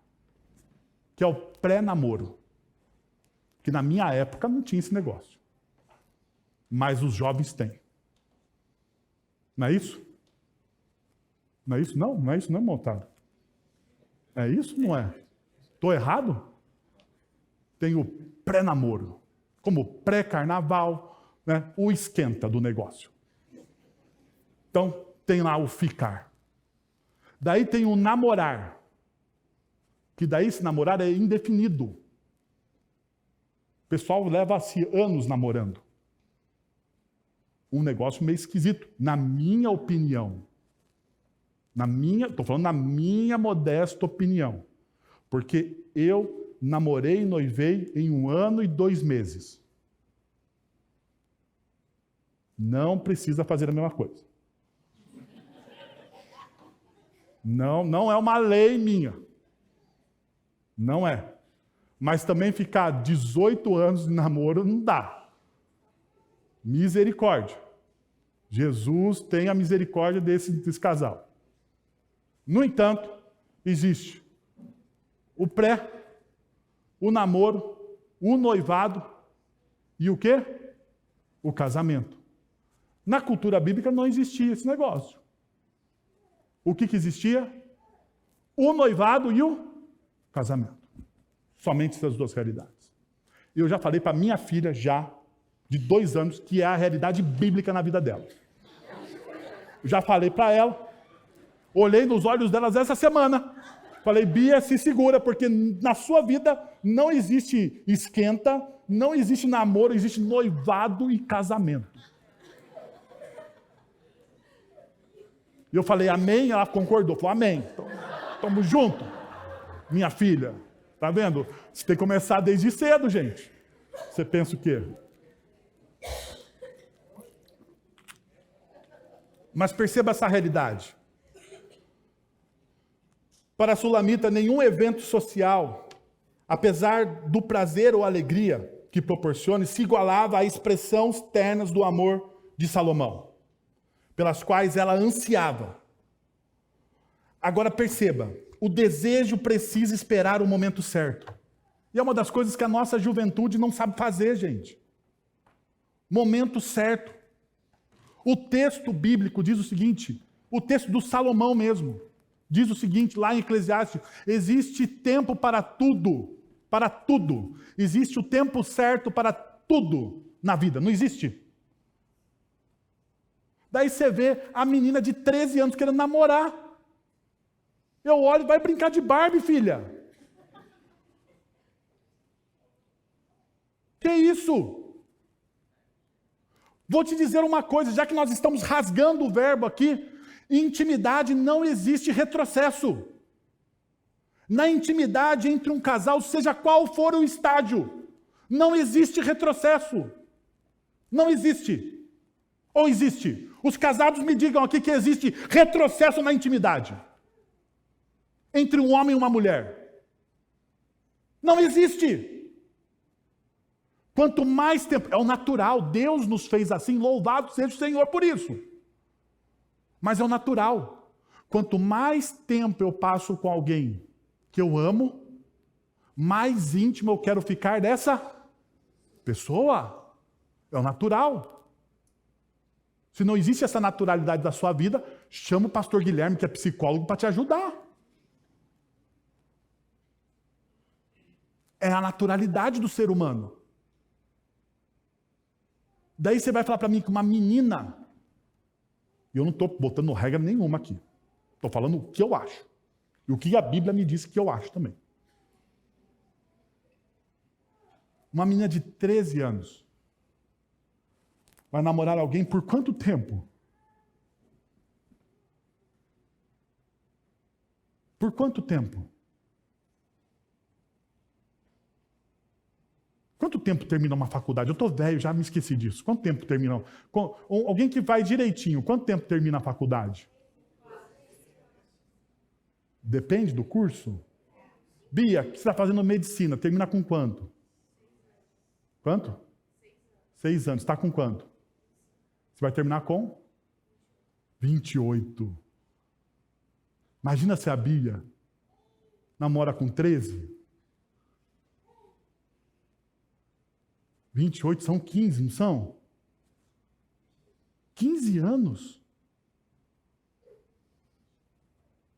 S1: que é o pré-namoro. Que na minha época não tinha esse negócio. Mas os jovens têm. Não é isso? Não é isso? Não é isso, não é montado. É isso? Não é? Estou errado? Tem o pré-namoro, como pré-carnaval, né? O esquenta do negócio. Então, tem lá o ficar. Daí tem o namorar, que daí esse namorar é indefinido. O pessoal leva-se anos namorando. Um negócio meio esquisito, na minha opinião. Estou falando na minha modesta opinião. Porque eu namorei e noivei em 1 ano e 2 meses. Não precisa fazer a mesma coisa. Não é uma lei minha. Não é. Mas também ficar 18 anos de namoro não dá. Misericórdia. Jesus tem a misericórdia desse casal. No entanto, existe o pré, o namoro, o noivado e o quê? O casamento. Na cultura bíblica não existia esse negócio. O que existia? O noivado e o casamento. Somente essas duas realidades. Eu já falei para minha filha, de 2 anos, que é a realidade bíblica na vida dela. Já falei para ela, olhei nos olhos delas essa semana, falei, Bia, se segura, porque na sua vida não existe esquenta, não existe namoro, existe noivado e casamento. E eu falei, amém? Ela concordou, falou, amém. Então, estamos juntos, minha filha. Tá vendo? Você tem que começar desde cedo, gente. Você pensa o quê? Mas perceba essa realidade. Para a Sulamita, nenhum evento social apesar do prazer ou alegria que proporcione, se igualava às expressões ternas do amor de Salomão, pelas quais ela ansiava. Agora perceba, o desejo precisa esperar o momento certo. E é uma das coisas que a nossa juventude não sabe fazer, gente. Momento certo. O texto bíblico diz o seguinte, o texto do Salomão mesmo, diz o seguinte, lá em Eclesiastes, existe tempo para tudo, para tudo. Existe o tempo certo para tudo na vida, não existe. Daí você vê a menina de 13 anos querendo namorar. Eu olho, vai brincar de Barbie, filha. Que isso? Vou te dizer uma coisa, já que nós estamos rasgando o verbo aqui, em intimidade não existe retrocesso. Na intimidade entre um casal, seja qual for o estágio, não existe retrocesso. Não existe. Ou existe? Os casados me digam aqui que existe retrocesso na intimidade. Entre um homem e uma mulher. Não existe. Quanto mais tempo, é o natural, Deus nos fez assim, louvado seja o Senhor por isso. Mas é o natural. Quanto mais tempo eu passo com alguém que eu amo, mais íntimo eu quero ficar dessa pessoa. É o natural. Se não existe essa naturalidade da sua vida, chama o pastor Guilherme, que é psicólogo, para te ajudar. É a naturalidade do ser humano. Daí você vai falar para mim que uma menina, e eu não estou botando regra nenhuma aqui, estou falando o que eu acho, e o que a Bíblia me diz que eu acho também. Uma menina de 13 anos vai namorar alguém por quanto tempo? Por quanto tempo? Quanto tempo termina uma faculdade? Eu estou velho, já me esqueci disso. Quanto tempo termina? Alguém que vai direitinho, quanto tempo termina a faculdade? Depende do curso? Bia, que você está fazendo medicina, termina com quanto? Quanto? 6 anos. Está com quanto? Você vai terminar com? 28. Imagina se a Bia namora com 13. 28 são 15, não são? 15 anos.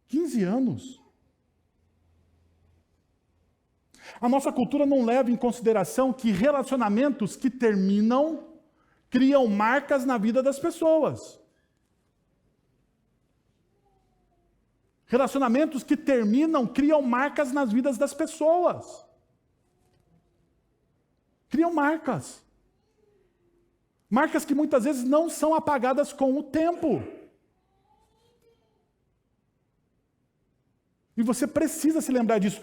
S1: 15 anos. A nossa cultura não leva em consideração que relacionamentos que terminam criam marcas na vida das pessoas. Relacionamentos que terminam criam marcas nas vidas das pessoas. Criam marcas. Marcas que muitas vezes não são apagadas com o tempo. E você precisa se lembrar disso.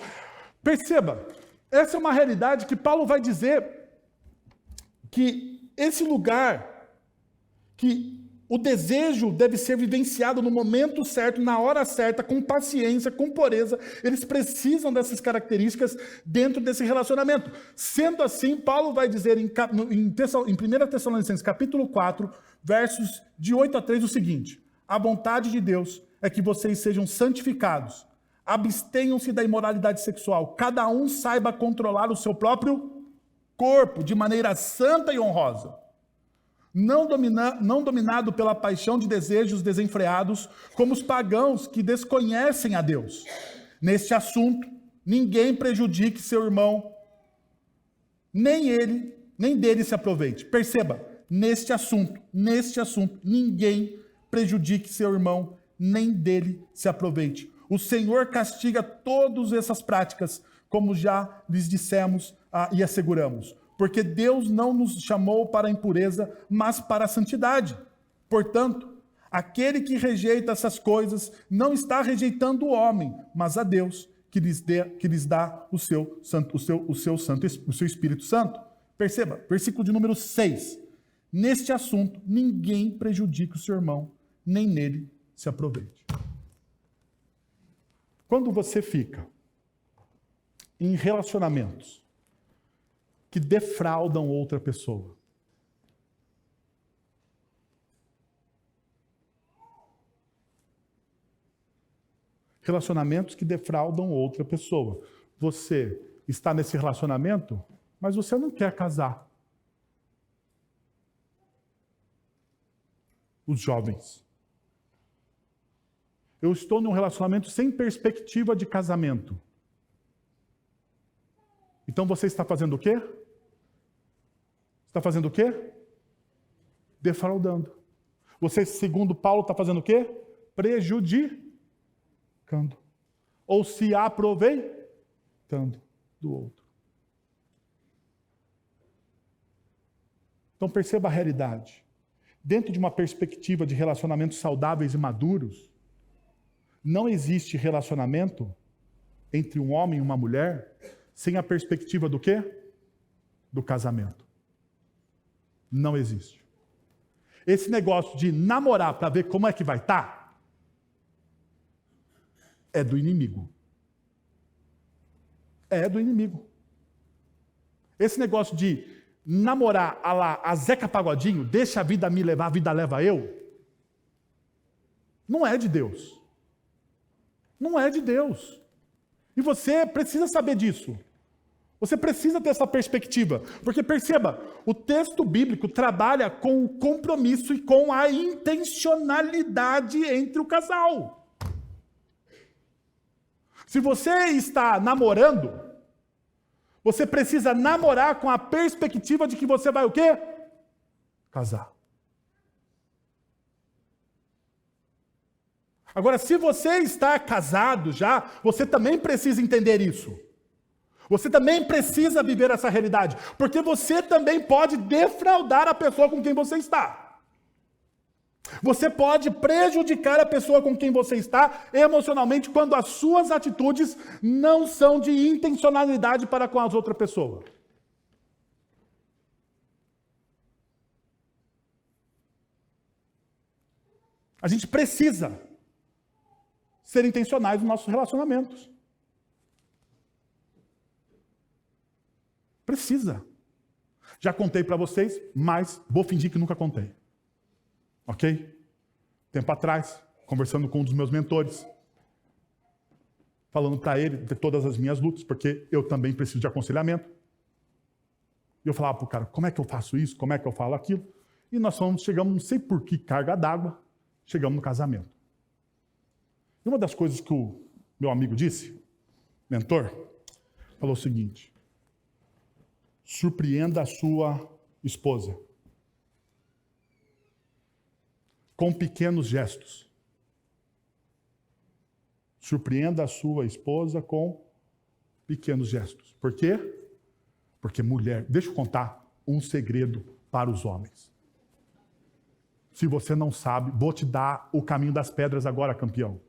S1: Perceba, essa é uma realidade que Paulo vai dizer que esse lugar, que o desejo deve ser vivenciado no momento certo, na hora certa, com paciência, com pureza. Eles precisam dessas características dentro desse relacionamento. Sendo assim, Paulo vai dizer em 1 Tessalonicenses capítulo 4, versos de 8 a 3, o seguinte: a vontade de Deus é que vocês sejam santificados, abstenham-se da imoralidade sexual, cada um saiba controlar o seu próprio corpo de maneira santa e honrosa, não dominado pela paixão de desejos desenfreados, como os pagãos que desconhecem a Deus. Neste assunto, ninguém prejudique seu irmão, nem dele se aproveite. Perceba, neste assunto, ninguém prejudique seu irmão, nem dele se aproveite. O Senhor castiga todas essas práticas, como já lhes dissemos e asseguramos. Porque Deus não nos chamou para a impureza, mas para a santidade. Portanto, aquele que rejeita essas coisas não está rejeitando o homem, mas a Deus, que lhes dá o seu Espírito Santo. Perceba, versículo de número 6. Neste assunto, ninguém prejudique o seu irmão, nem nele se aproveite. Quando você fica em relacionamentos que defraudam outra pessoa. Relacionamentos que defraudam outra pessoa. Você está nesse relacionamento, mas você não quer casar. Os jovens. Eu estou num relacionamento sem perspectiva de casamento. Então você está fazendo o quê? Está fazendo o quê? Defraudando. Você, segundo Paulo, está fazendo o quê? Prejudicando. Ou se aproveitando do outro. Então perceba a realidade. Dentro de uma perspectiva de relacionamentos saudáveis e maduros, não existe relacionamento entre um homem e uma mulher sem a perspectiva do quê? Do casamento. Não existe. Esse negócio de namorar para ver como é que vai estar é do inimigo. É do inimigo. Esse negócio de namorar a Zeca Pagodinho, deixa a vida me levar, a vida leva eu, não é de Deus. Não é de Deus. E você precisa saber disso. Você precisa ter essa perspectiva. Porque perceba, o texto bíblico trabalha com o compromisso e com a intencionalidade entre o casal. Se você está namorando, você precisa namorar com a perspectiva de que você vai o quê? Casar. Agora, se você está casado já, você também precisa entender isso. Você também precisa viver essa realidade. Porque você também pode defraudar a pessoa com quem você está. Você pode prejudicar a pessoa com quem você está emocionalmente quando as suas atitudes não são de intencionalidade para com as outras pessoas. A gente precisa ser intencionais nos nossos relacionamentos. Precisa. Já contei para vocês, mas vou fingir que nunca contei. Ok? Tempo atrás, conversando com um dos meus mentores, falando para ele de todas as minhas lutas, porque eu também preciso de aconselhamento. E eu falava para o cara, como é que eu faço isso? Como é que eu falo aquilo? E nós chegamos, não sei por que carga d'água, chegamos no casamento. E uma das coisas que o meu amigo disse, mentor, falou o seguinte: surpreenda a sua esposa com pequenos gestos. Surpreenda a sua esposa com pequenos gestos. Por quê? Porque mulher, deixa eu contar um segredo para os homens. Se você não sabe, vou te dar o caminho das pedras agora, campeão.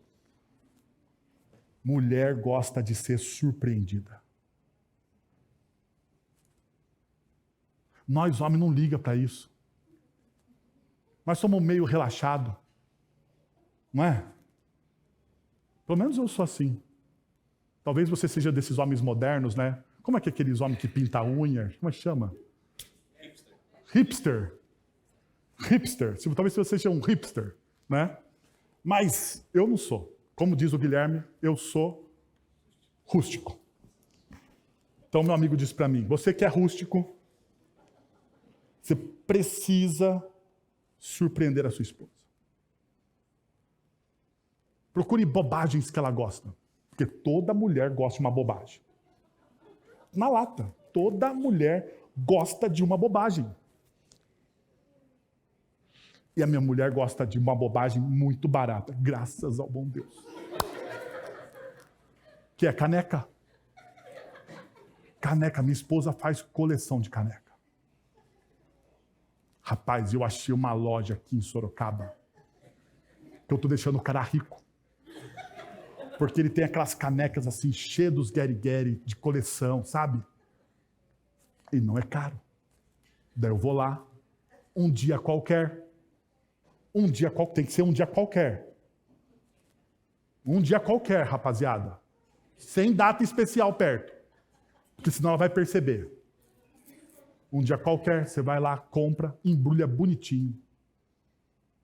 S1: Mulher gosta de ser surpreendida. Nós, homens, não liga para isso. Nós somos meio relaxados. Não é? Pelo menos eu sou assim. Talvez você seja desses homens modernos, né? Como é que é aqueles homens que pintam a unha? Como é que chama? Hipster. Hipster. Talvez você seja um hipster, né? Mas eu não sou. Como diz o Guilherme, eu sou rústico. Então meu amigo disse para mim, você que é rústico, você precisa surpreender a sua esposa. Procure bobagens que ela gosta. Porque toda mulher gosta de uma bobagem. Na lata. Toda mulher gosta de uma bobagem. E a minha mulher gosta de uma bobagem muito barata. Graças ao bom Deus. Que é caneca. Caneca. Minha esposa faz coleção de caneca. Rapaz, eu achei uma loja aqui em Sorocaba que eu estou deixando o cara rico. Porque ele tem aquelas canecas assim, cheias dos gueri-gueri de coleção, sabe? E não é caro. Daí eu vou lá, um dia qualquer. Tem que ser um dia qualquer. Um dia qualquer, rapaziada. Sem data especial perto. Porque senão ela vai perceber. Um dia qualquer, você vai lá, compra, embrulha bonitinho.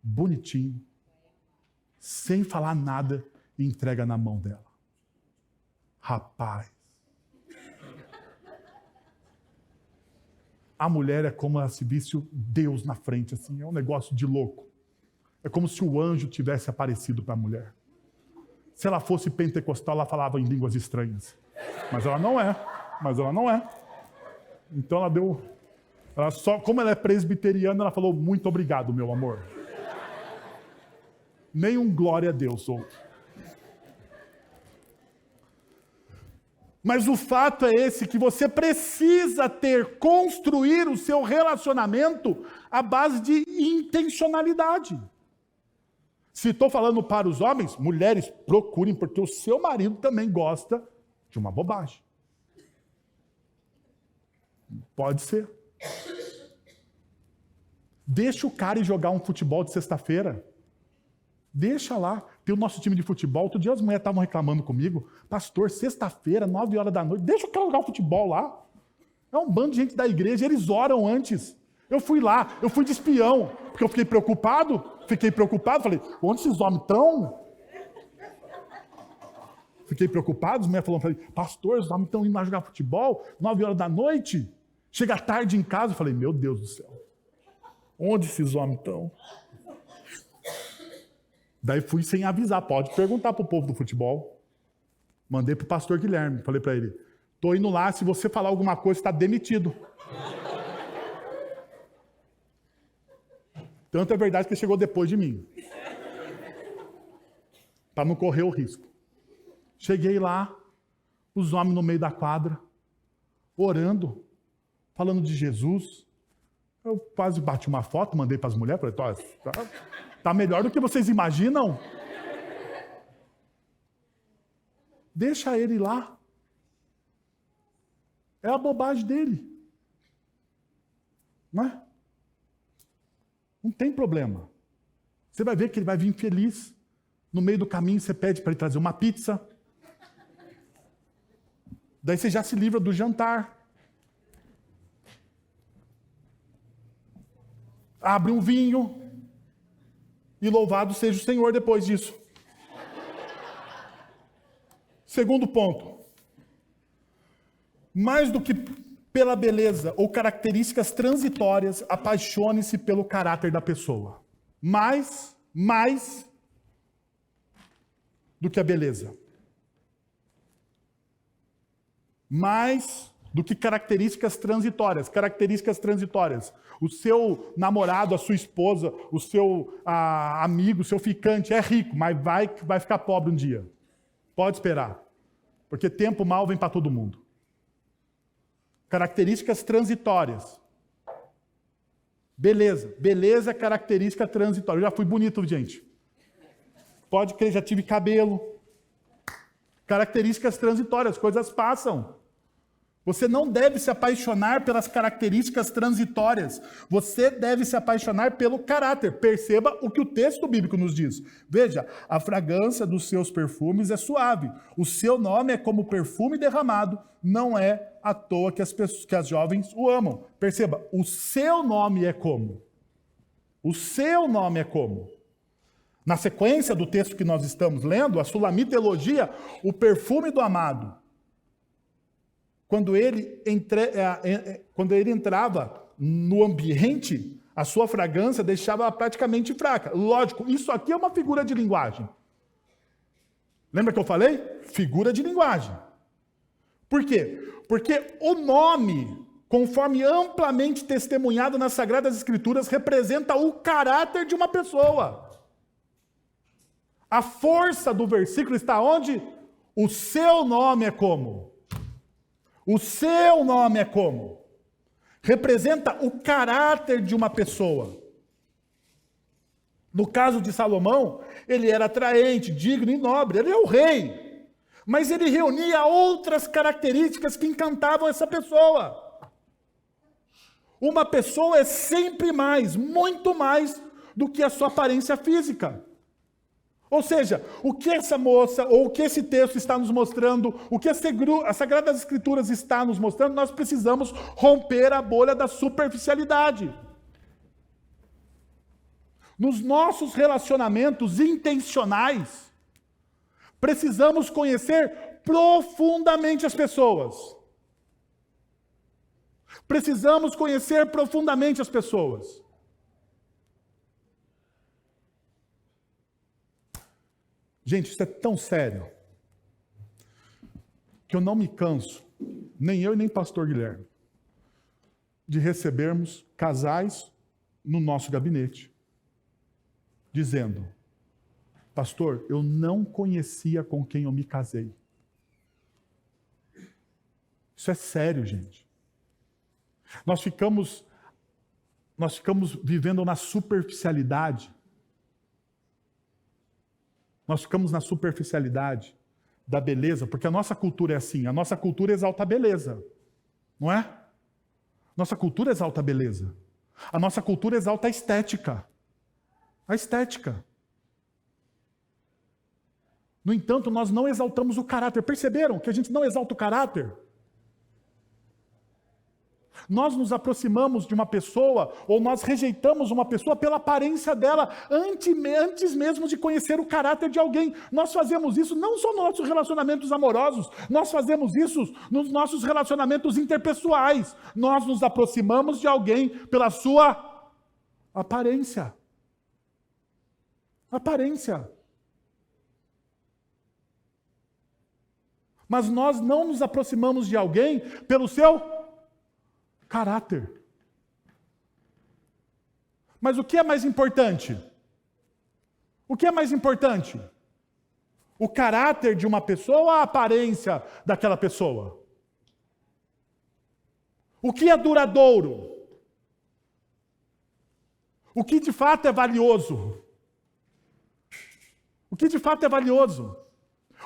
S1: Bonitinho. Sem falar nada e entrega na mão dela. Rapaz. A mulher é como se visse Deus na frente, assim, é um negócio de louco. É como se o anjo tivesse aparecido para a mulher. Se ela fosse pentecostal, ela falava em línguas estranhas. Mas ela não é. Então ela deu... como ela é presbiteriana, ela falou, muito obrigado, meu amor. Nem um glória a Deus outro. Mas o fato é esse, que você precisa construir o seu relacionamento à base de intencionalidade. Se estou falando para os homens, mulheres, procurem, porque o seu marido também gosta de uma bobagem. Pode ser. Deixa o cara ir jogar um futebol de sexta-feira. Deixa lá. Tem o nosso time de futebol. Outro dia as mulheres estavam reclamando comigo. Pastor, sexta-feira, 9 horas da noite, deixa o cara jogar o futebol lá. É um bando de gente da igreja, eles oram antes. Eu fui lá, eu fui de espião, porque eu fiquei preocupado, falei, onde esses homens estão? Fiquei preocupado, as mulheres falando, pastor, os homens estão indo lá jogar futebol, 9 horas da noite, chega tarde em casa, eu falei, meu Deus do céu, onde esses homens estão? Daí fui sem avisar, pode perguntar para o povo do futebol. Mandei para o pastor Guilherme, falei para ele, estou indo lá, se você falar alguma coisa, está demitido. Tanto é verdade que ele chegou depois de mim. Para não correr o risco. Cheguei lá, os homens no meio da quadra, orando, falando de Jesus. Eu quase bati uma foto, mandei para as mulheres, falei, tá melhor do que vocês imaginam? Deixa ele lá. É a bobagem dele. Não é? Não tem problema. Você vai ver que ele vai vir feliz. No meio do caminho, você pede para ele trazer uma pizza. Daí você já se livra do jantar. Abre um vinho. E louvado seja o Senhor depois disso. Segundo ponto. Mais do que pela beleza ou características transitórias, apaixone-se pelo caráter da pessoa. Mais do que a beleza. Mais do que características transitórias. Características transitórias. O seu namorado, a sua esposa, o seu amigo, o seu ficante é rico, mas vai ficar pobre um dia. Pode esperar. Porque tempo mal vem para todo mundo. Características transitórias. Beleza. Beleza é característica transitória. Eu já fui bonito, gente. Pode crer, já tive cabelo. Características transitórias, coisas passam. Você não deve se apaixonar pelas características transitórias. Você deve se apaixonar pelo caráter. Perceba o que o texto bíblico nos diz. Veja, a fragrância dos seus perfumes é suave. O seu nome é como perfume derramado. Não é à toa que as jovens o amam. Perceba, o seu nome é como? O seu nome é como? Na sequência do texto que nós estamos lendo, a Sulamita elogia o perfume do amado. Quando ele entrava no ambiente, a sua fragrância deixava ela praticamente fraca. Lógico, isso aqui é uma figura de linguagem. Lembra que eu falei? Figura de linguagem. Por quê? Porque o nome, conforme amplamente testemunhado nas Sagradas Escrituras, representa o caráter de uma pessoa. A força do versículo está onde? O seu nome é como? O seu nome é como? Representa o caráter de uma pessoa. No caso de Salomão, ele era atraente, digno e nobre. Ele é o rei. Mas ele reunia outras características que encantavam essa pessoa. Uma pessoa é sempre mais, muito mais do que a sua aparência física. Ou seja, o que essa moça, ou o que esse texto está nos mostrando, o que as Sagradas Escrituras está nos mostrando, nós precisamos romper a bolha da superficialidade. Nos nossos relacionamentos intencionais, precisamos conhecer profundamente as pessoas. Precisamos conhecer profundamente as pessoas. Gente, isso é tão sério que eu não me canso, nem eu e nem pastor Guilherme, de recebermos casais no nosso gabinete, dizendo: pastor, eu não conhecia com quem eu me casei. Isso é sério, gente. Nós ficamos vivendo na superficialidade. Nós ficamos na superficialidade da beleza, porque a nossa cultura é assim, a nossa cultura exalta a beleza, não é? Nossa cultura exalta a beleza. A nossa cultura exalta a estética. A estética. No entanto, nós não exaltamos o caráter. Perceberam que a gente não exalta o caráter? Nós nos aproximamos de uma pessoa, ou nós rejeitamos uma pessoa pela aparência dela, antes mesmo de conhecer o caráter de alguém. Nós fazemos isso não só nos nossos relacionamentos amorosos, nós fazemos isso nos nossos relacionamentos interpessoais. Nós nos aproximamos de alguém pela sua aparência. Aparência. Mas nós não nos aproximamos de alguém pelo seu caráter. Mas o que é mais importante? O que é mais importante? O caráter de uma pessoa ou a aparência daquela pessoa? O que é duradouro? O que de fato é valioso? O que de fato é valioso?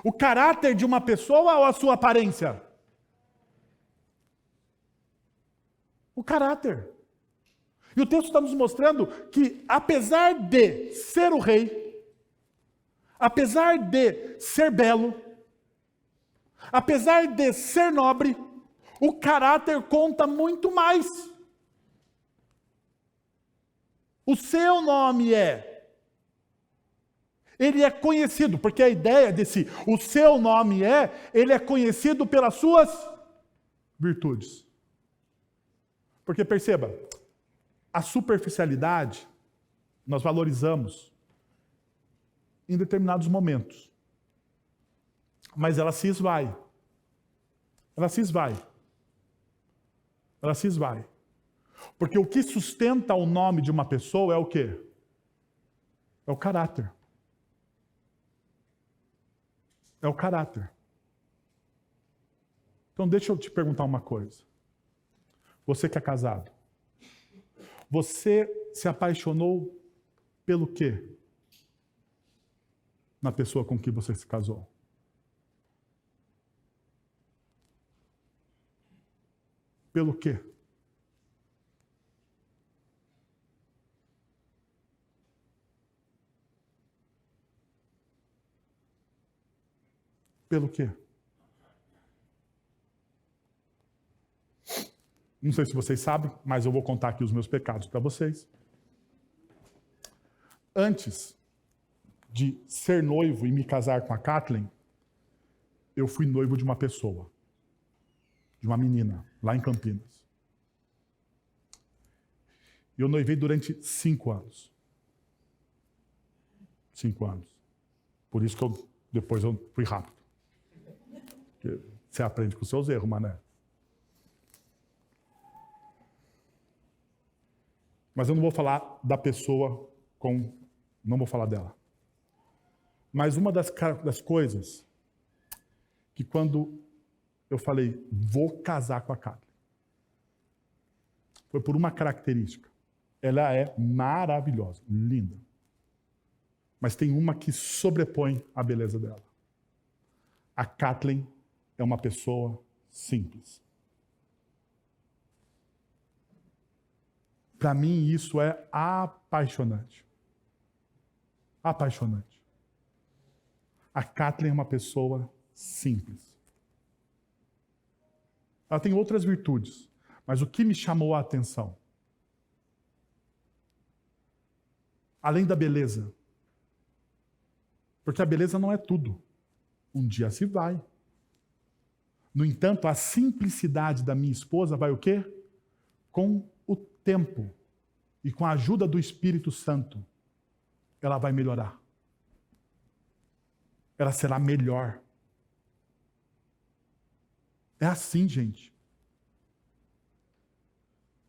S1: O caráter de uma pessoa ou a sua aparência? O caráter. E o texto está nos mostrando que, apesar de ser o rei, apesar de ser belo, apesar de ser nobre, o caráter conta muito mais. O seu nome ele é conhecido, porque a ideia desse, o seu nome ele é conhecido pelas suas virtudes. Porque perceba, a superficialidade nós valorizamos em determinados momentos. Mas ela se esvai. Ela se esvai. Ela se esvai. Porque o que sustenta o nome de uma pessoa é o quê? É o caráter. É o caráter. Então deixa eu te perguntar uma coisa. Você que é casado, você se apaixonou pelo quê? Na pessoa com que você se casou? Pelo quê? Pelo quê? Não sei se vocês sabem, mas eu vou contar aqui os meus pecados para vocês. Antes de ser noivo e me casar com a Kathleen, eu fui noivo de uma pessoa, de uma menina, lá em Campinas. E eu noivei durante 5 anos. 5 anos. Por isso que depois eu fui rápido. Porque você aprende com os seus erros, mané. Mas eu não vou falar da pessoa não vou falar dela. Mas uma das coisas que quando eu falei, vou casar com a Kathleen, foi por uma característica. Ela é maravilhosa, linda. Mas tem uma que sobrepõe a beleza dela. A Kathleen é uma pessoa simples. Para mim, isso é apaixonante. Apaixonante. A Kathleen é uma pessoa simples. Ela tem outras virtudes, mas o que me chamou a atenção? Além da beleza. Porque a beleza não é tudo. Um dia se vai. No entanto, a simplicidade da minha esposa vai o quê? Com o tempo e com a ajuda do Espírito Santo, ela vai melhorar. Ela será melhor. É assim, gente.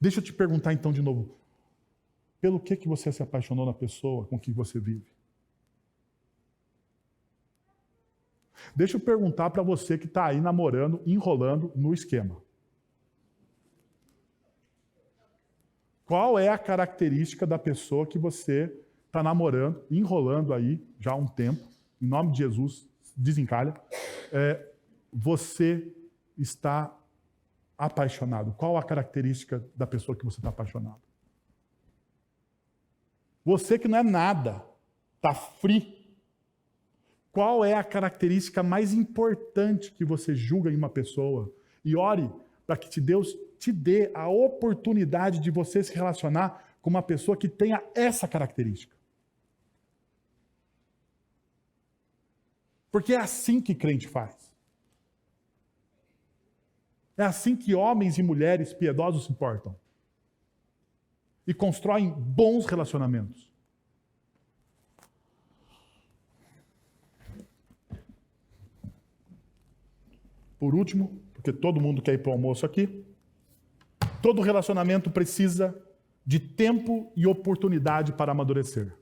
S1: Deixa eu te perguntar então de novo. Pelo que você se apaixonou na pessoa com quem você vive? Deixa eu perguntar para você que está aí namorando, enrolando no esquema. Qual é a característica da pessoa que você está namorando, enrolando aí já há um tempo? Em nome de Jesus, desencalha. Você está apaixonado. Qual a característica da pessoa que você está apaixonado? Você que não é nada, está frio. Qual é a característica mais importante que você julga em uma pessoa? E ore para que Deus te dê a oportunidade de você se relacionar com uma pessoa que tenha essa característica. Porque é assim que crente faz. É assim que homens e mulheres piedosos se portam. E constroem bons relacionamentos. Por último, porque todo mundo quer ir para o almoço aqui, todo relacionamento precisa de tempo e oportunidade para amadurecer.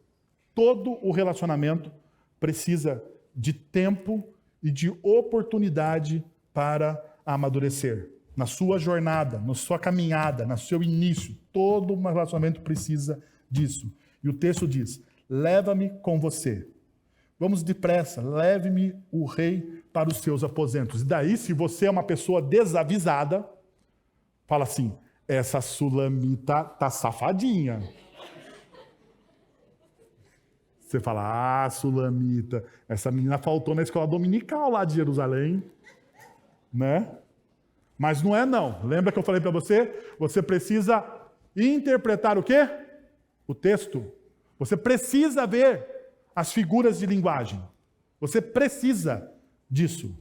S1: Todo o relacionamento precisa de tempo e de oportunidade para amadurecer. Na sua jornada, na sua caminhada, no seu início, todo relacionamento precisa disso. E o texto diz, leva-me com você. Vamos depressa, leve-me o rei para os seus aposentos. E daí, se você é uma pessoa desavisada, fala assim, essa Sulamita tá safadinha. Você fala, Sulamita, essa menina faltou na escola dominical lá de Jerusalém, né? Mas não é não. Lembra que eu falei para você? Você precisa interpretar o quê? O texto. Você precisa ver as figuras de linguagem. Você precisa disso.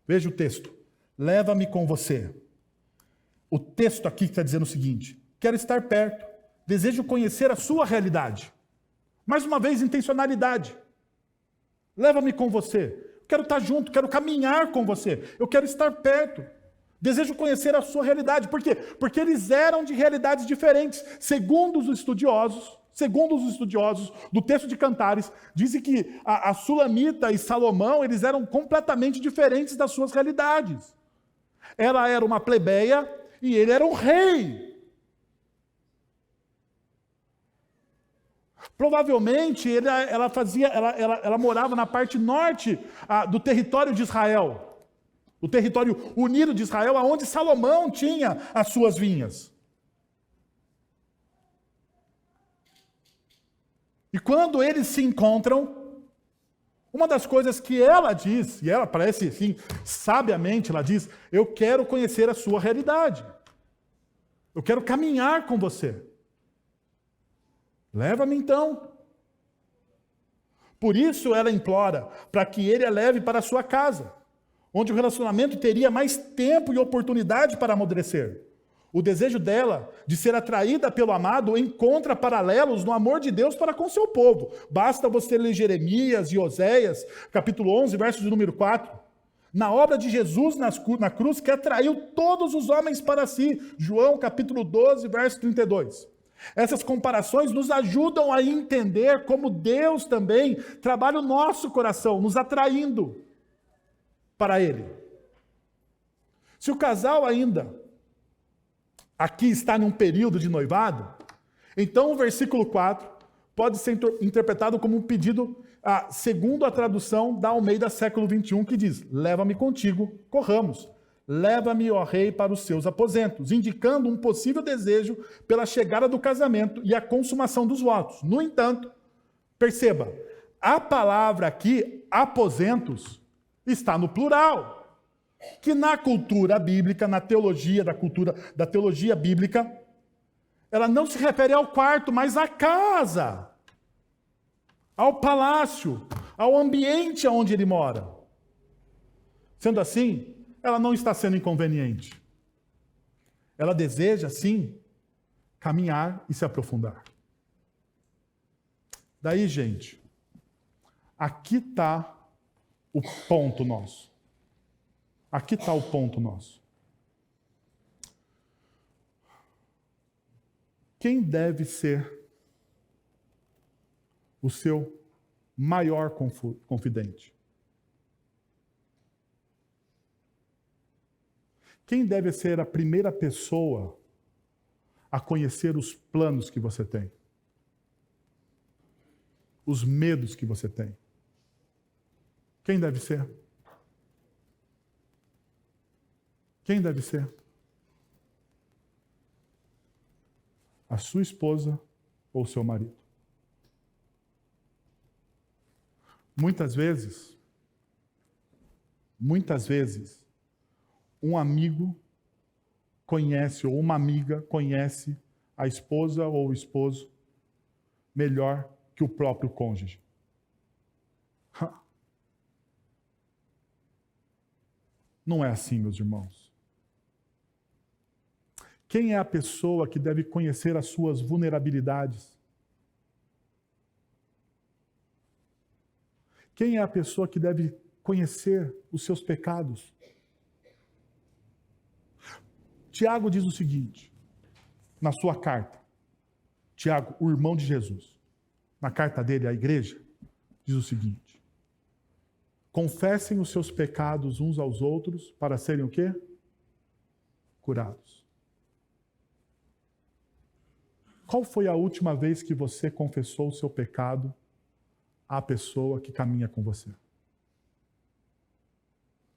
S1: Veja o texto. Leva-me com você. O texto aqui está dizendo o seguinte, quero estar perto, desejo conhecer a sua realidade. Mais uma vez, intencionalidade. Leva-me com você. Quero estar junto, quero caminhar com você. Eu quero estar perto. Desejo conhecer a sua realidade. Por quê? Porque eles eram de realidades diferentes. Segundo os estudiosos do texto de Cantares, dizem que a Sulamita e Salomão, eles eram completamente diferentes das suas realidades. Ela era uma plebeia e ele era um rei. Provavelmente ela morava na parte norte do território de Israel. O território unido de Israel, onde Salomão tinha as suas vinhas. E quando eles se encontram, uma das coisas que ela diz, e ela parece assim, sabiamente, ela diz, eu quero conhecer a sua realidade. Eu quero caminhar com você. Leva-me então. Por isso ela implora para que ele a leve para a sua casa, onde o relacionamento teria mais tempo e oportunidade para amadurecer. O desejo dela de ser atraída pelo amado encontra paralelos no amor de Deus para com seu povo. Basta você ler Jeremias e Oséias, capítulo 11, verso de número 4. Na obra de Jesus na cruz, que atraiu todos os homens para si. João, capítulo 12, verso 32. Essas comparações nos ajudam a entender como Deus também trabalha o nosso coração, nos atraindo para Ele. Se o casal ainda aqui está num período de noivado, então o versículo 4 pode ser interpretado como um pedido, segundo a tradução da Almeida século 21, que diz, leva-me contigo, corramos. Leva-me, ó rei, para os seus aposentos, indicando um possível desejo pela chegada do casamento e a consumação dos votos. No entanto, perceba, A palavra aqui, aposentos, está no plural. Que na cultura bíblica, na teologia da teologia bíblica, ela não se refere ao quarto, mas à casa, ao palácio, ao ambiente onde ele mora. Sendo assim, ela não está sendo inconveniente. Ela deseja, sim, caminhar e se aprofundar. Daí, gente, aqui está o ponto nosso. Aqui está o ponto nosso. Quem deve ser o seu maior confidente? Quem deve ser a primeira pessoa a conhecer os planos que você tem? Os medos que você tem? Quem deve ser? Quem deve ser? A sua esposa ou o seu marido? Muitas vezes, um amigo conhece, ou uma amiga conhece a esposa ou o esposo melhor que o próprio cônjuge. Não é assim, meus irmãos. Quem é a pessoa que deve conhecer as suas vulnerabilidades? Quem é a pessoa que deve conhecer os seus pecados? Tiago diz o seguinte, na sua carta. Tiago, o irmão de Jesus, na carta dele à igreja, diz o seguinte: confessem os seus pecados uns aos outros para serem o quê? Curados. Qual foi a última vez que você confessou o seu pecado à pessoa que caminha com você?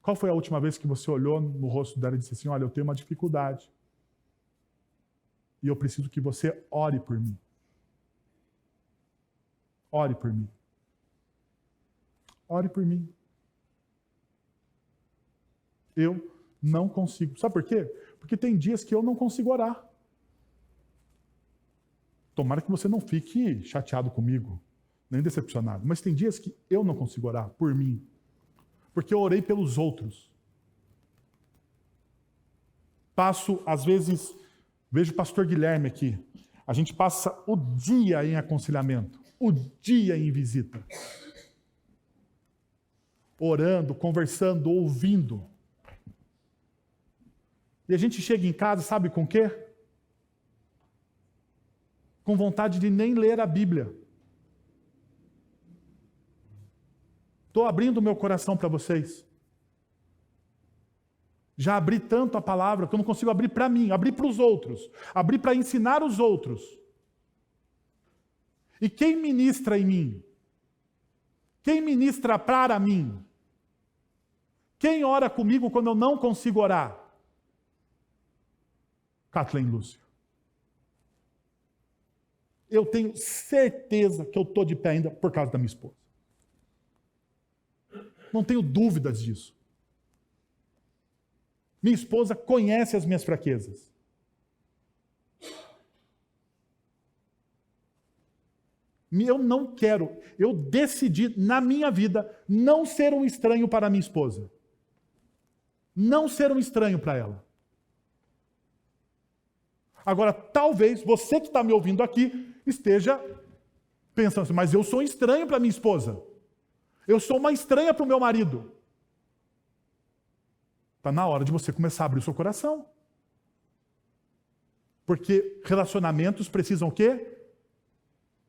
S1: Qual foi a última vez que você olhou no rosto dela e disse assim: olha, eu tenho uma dificuldade e eu preciso que você ore por mim. Ore por mim. Ore por mim. Eu não consigo. Sabe por quê? Porque tem dias que eu não consigo orar. Tomara que você não fique chateado comigo, nem decepcionado. Mas tem dias que eu não consigo orar por mim. Porque eu orei pelos outros. Passo, às vezes, vejo o pastor Guilherme aqui. A gente passa o dia em aconselhamento, o dia em visita. Orando, conversando, ouvindo. E a gente chega em casa, sabe com o quê? Com vontade de nem ler a Bíblia. Estou abrindo meu coração para vocês. Já abri tanto a palavra que eu não consigo abrir para mim, abrir para os outros, abrir para ensinar os outros. E quem ministra em mim? Quem ministra para mim? Quem ora comigo quando eu não consigo orar? Kathleen Lúcia. Eu tenho certeza que eu estou de pé ainda por causa da minha esposa. Não tenho dúvidas disso. Minha esposa conhece as minhas fraquezas. Eu decidi na minha vida não ser um estranho para minha esposa. Não ser um estranho para ela. Agora, talvez você que está me ouvindo aqui esteja pensando assim, mas eu sou estranho para minha esposa. Eu sou uma estranha para o meu marido. Está na hora de você começar a abrir o seu coração. Porque relacionamentos precisam o quê?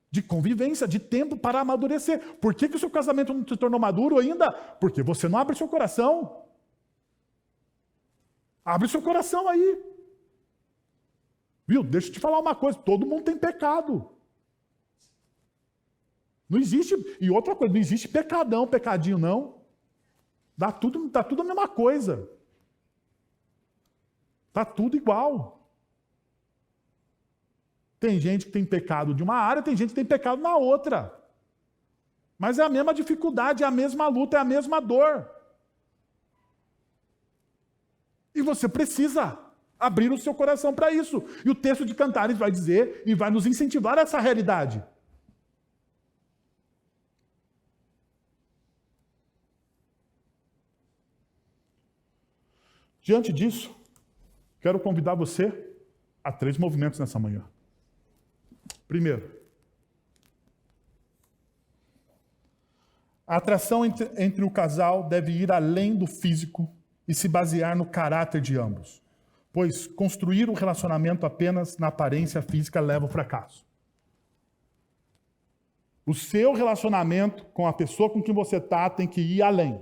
S1: De convivência, de tempo para amadurecer. Por que o seu casamento não se tornou maduro ainda? Porque você não abre o seu coração. Abre o seu coração aí. Viu? Deixa eu te falar uma coisa. Todo mundo tem pecado. Não existe... E outra coisa, não existe pecadão, pecadinho, não. Dá tudo a mesma coisa. Está tudo igual. Tem gente que tem pecado de uma área, tem gente que tem pecado na outra. Mas é a mesma dificuldade, é a mesma luta, é a mesma dor. E você precisa abrir o seu coração para isso. E o texto de Cantares vai dizer e vai nos incentivar a essa realidade. Diante disso, quero convidar você a 3 movimentos nessa manhã. Primeiro, a atração entre o casal deve ir além do físico e se basear no caráter de ambos, pois construir um relacionamento apenas na aparência física leva ao fracasso. O seu relacionamento com a pessoa com quem você está tem que ir além.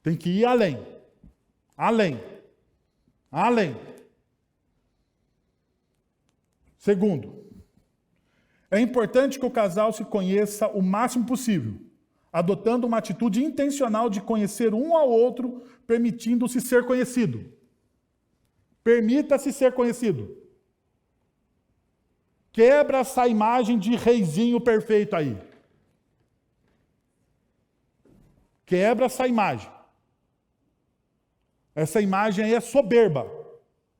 S1: Tem que ir além. Além. Além. Segundo, é importante que o casal se conheça o máximo possível, adotando uma atitude intencional de conhecer um ao outro, permitindo-se ser conhecido. Permita-se ser conhecido. Quebra essa imagem de reizinho perfeito aí. Quebra essa imagem. Essa imagem aí é soberba.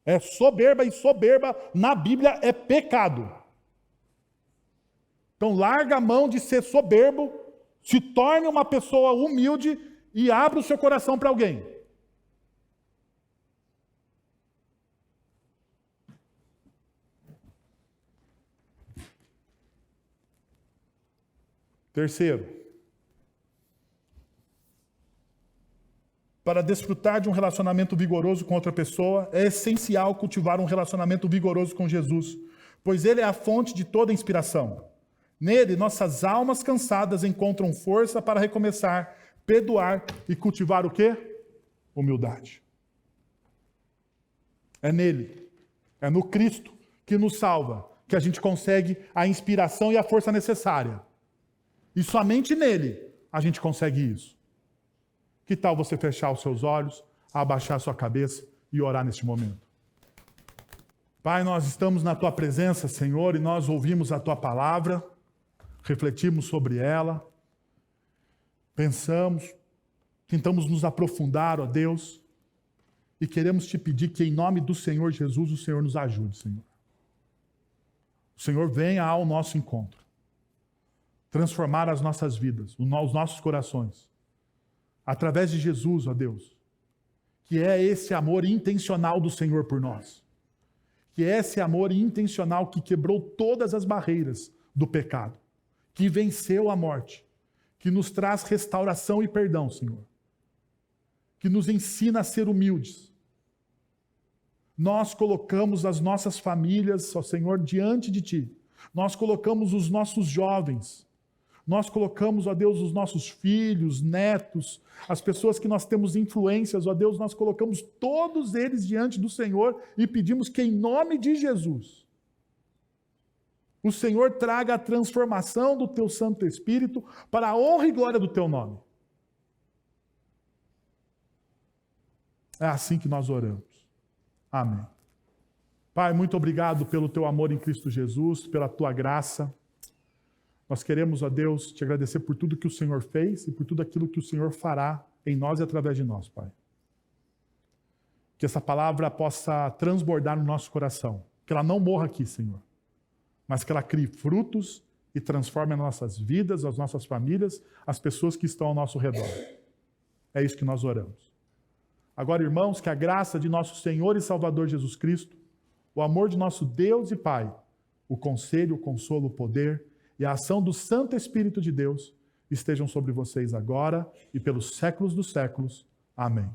S1: É soberba e soberba na Bíblia é pecado. Então larga a mão de ser soberbo, se torne uma pessoa humilde e abra o seu coração para alguém. Terceiro, para desfrutar de um relacionamento vigoroso com outra pessoa, é essencial cultivar um relacionamento vigoroso com Jesus, pois ele é a fonte de toda inspiração. Nele, nossas almas cansadas encontram força para recomeçar, perdoar e cultivar o quê? Humildade. É nele, é no Cristo que nos salva, que a gente consegue a inspiração e a força necessária. E somente nele a gente consegue isso. Que tal você fechar os seus olhos, abaixar a sua cabeça e orar neste momento? Pai, nós estamos na Tua presença, Senhor, e nós ouvimos a Tua palavra, refletimos sobre ela, pensamos, tentamos nos aprofundar, ó Deus, e queremos Te pedir que em nome do Senhor Jesus, o Senhor nos ajude, Senhor. O Senhor venha ao nosso encontro, transformar as nossas vidas, os nossos corações, através de Jesus, ó Deus, que é esse amor intencional do Senhor por nós, que é esse amor intencional que quebrou todas as barreiras do pecado, que venceu a morte, que nos traz restauração e perdão, Senhor, que nos ensina a ser humildes. Nós colocamos as nossas famílias, ó Senhor, diante de Ti. Nós colocamos os nossos jovens, nós colocamos, ó Deus, os nossos filhos, netos, as pessoas que nós temos influências, ó Deus, nós colocamos todos eles diante do Senhor e pedimos que em nome de Jesus, o Senhor traga a transformação do Teu Santo Espírito para a honra e glória do Teu nome. É assim que nós oramos. Amém. Pai, muito obrigado pelo Teu amor em Cristo Jesus, pela Tua graça. Nós queremos, ó Deus, Te agradecer por tudo que o Senhor fez e por tudo aquilo que o Senhor fará em nós e através de nós, Pai. Que essa palavra possa transbordar no nosso coração. Que ela não morra aqui, Senhor, mas que ela crie frutos e transforme as nossas vidas, as nossas famílias, as pessoas que estão ao nosso redor. É isso que nós oramos. Agora, irmãos, que a graça de nosso Senhor e Salvador Jesus Cristo, o amor de nosso Deus e Pai, o conselho, o consolo, o poder e a ação do Santo Espírito de Deus estejam sobre vocês agora e pelos séculos dos séculos. Amém.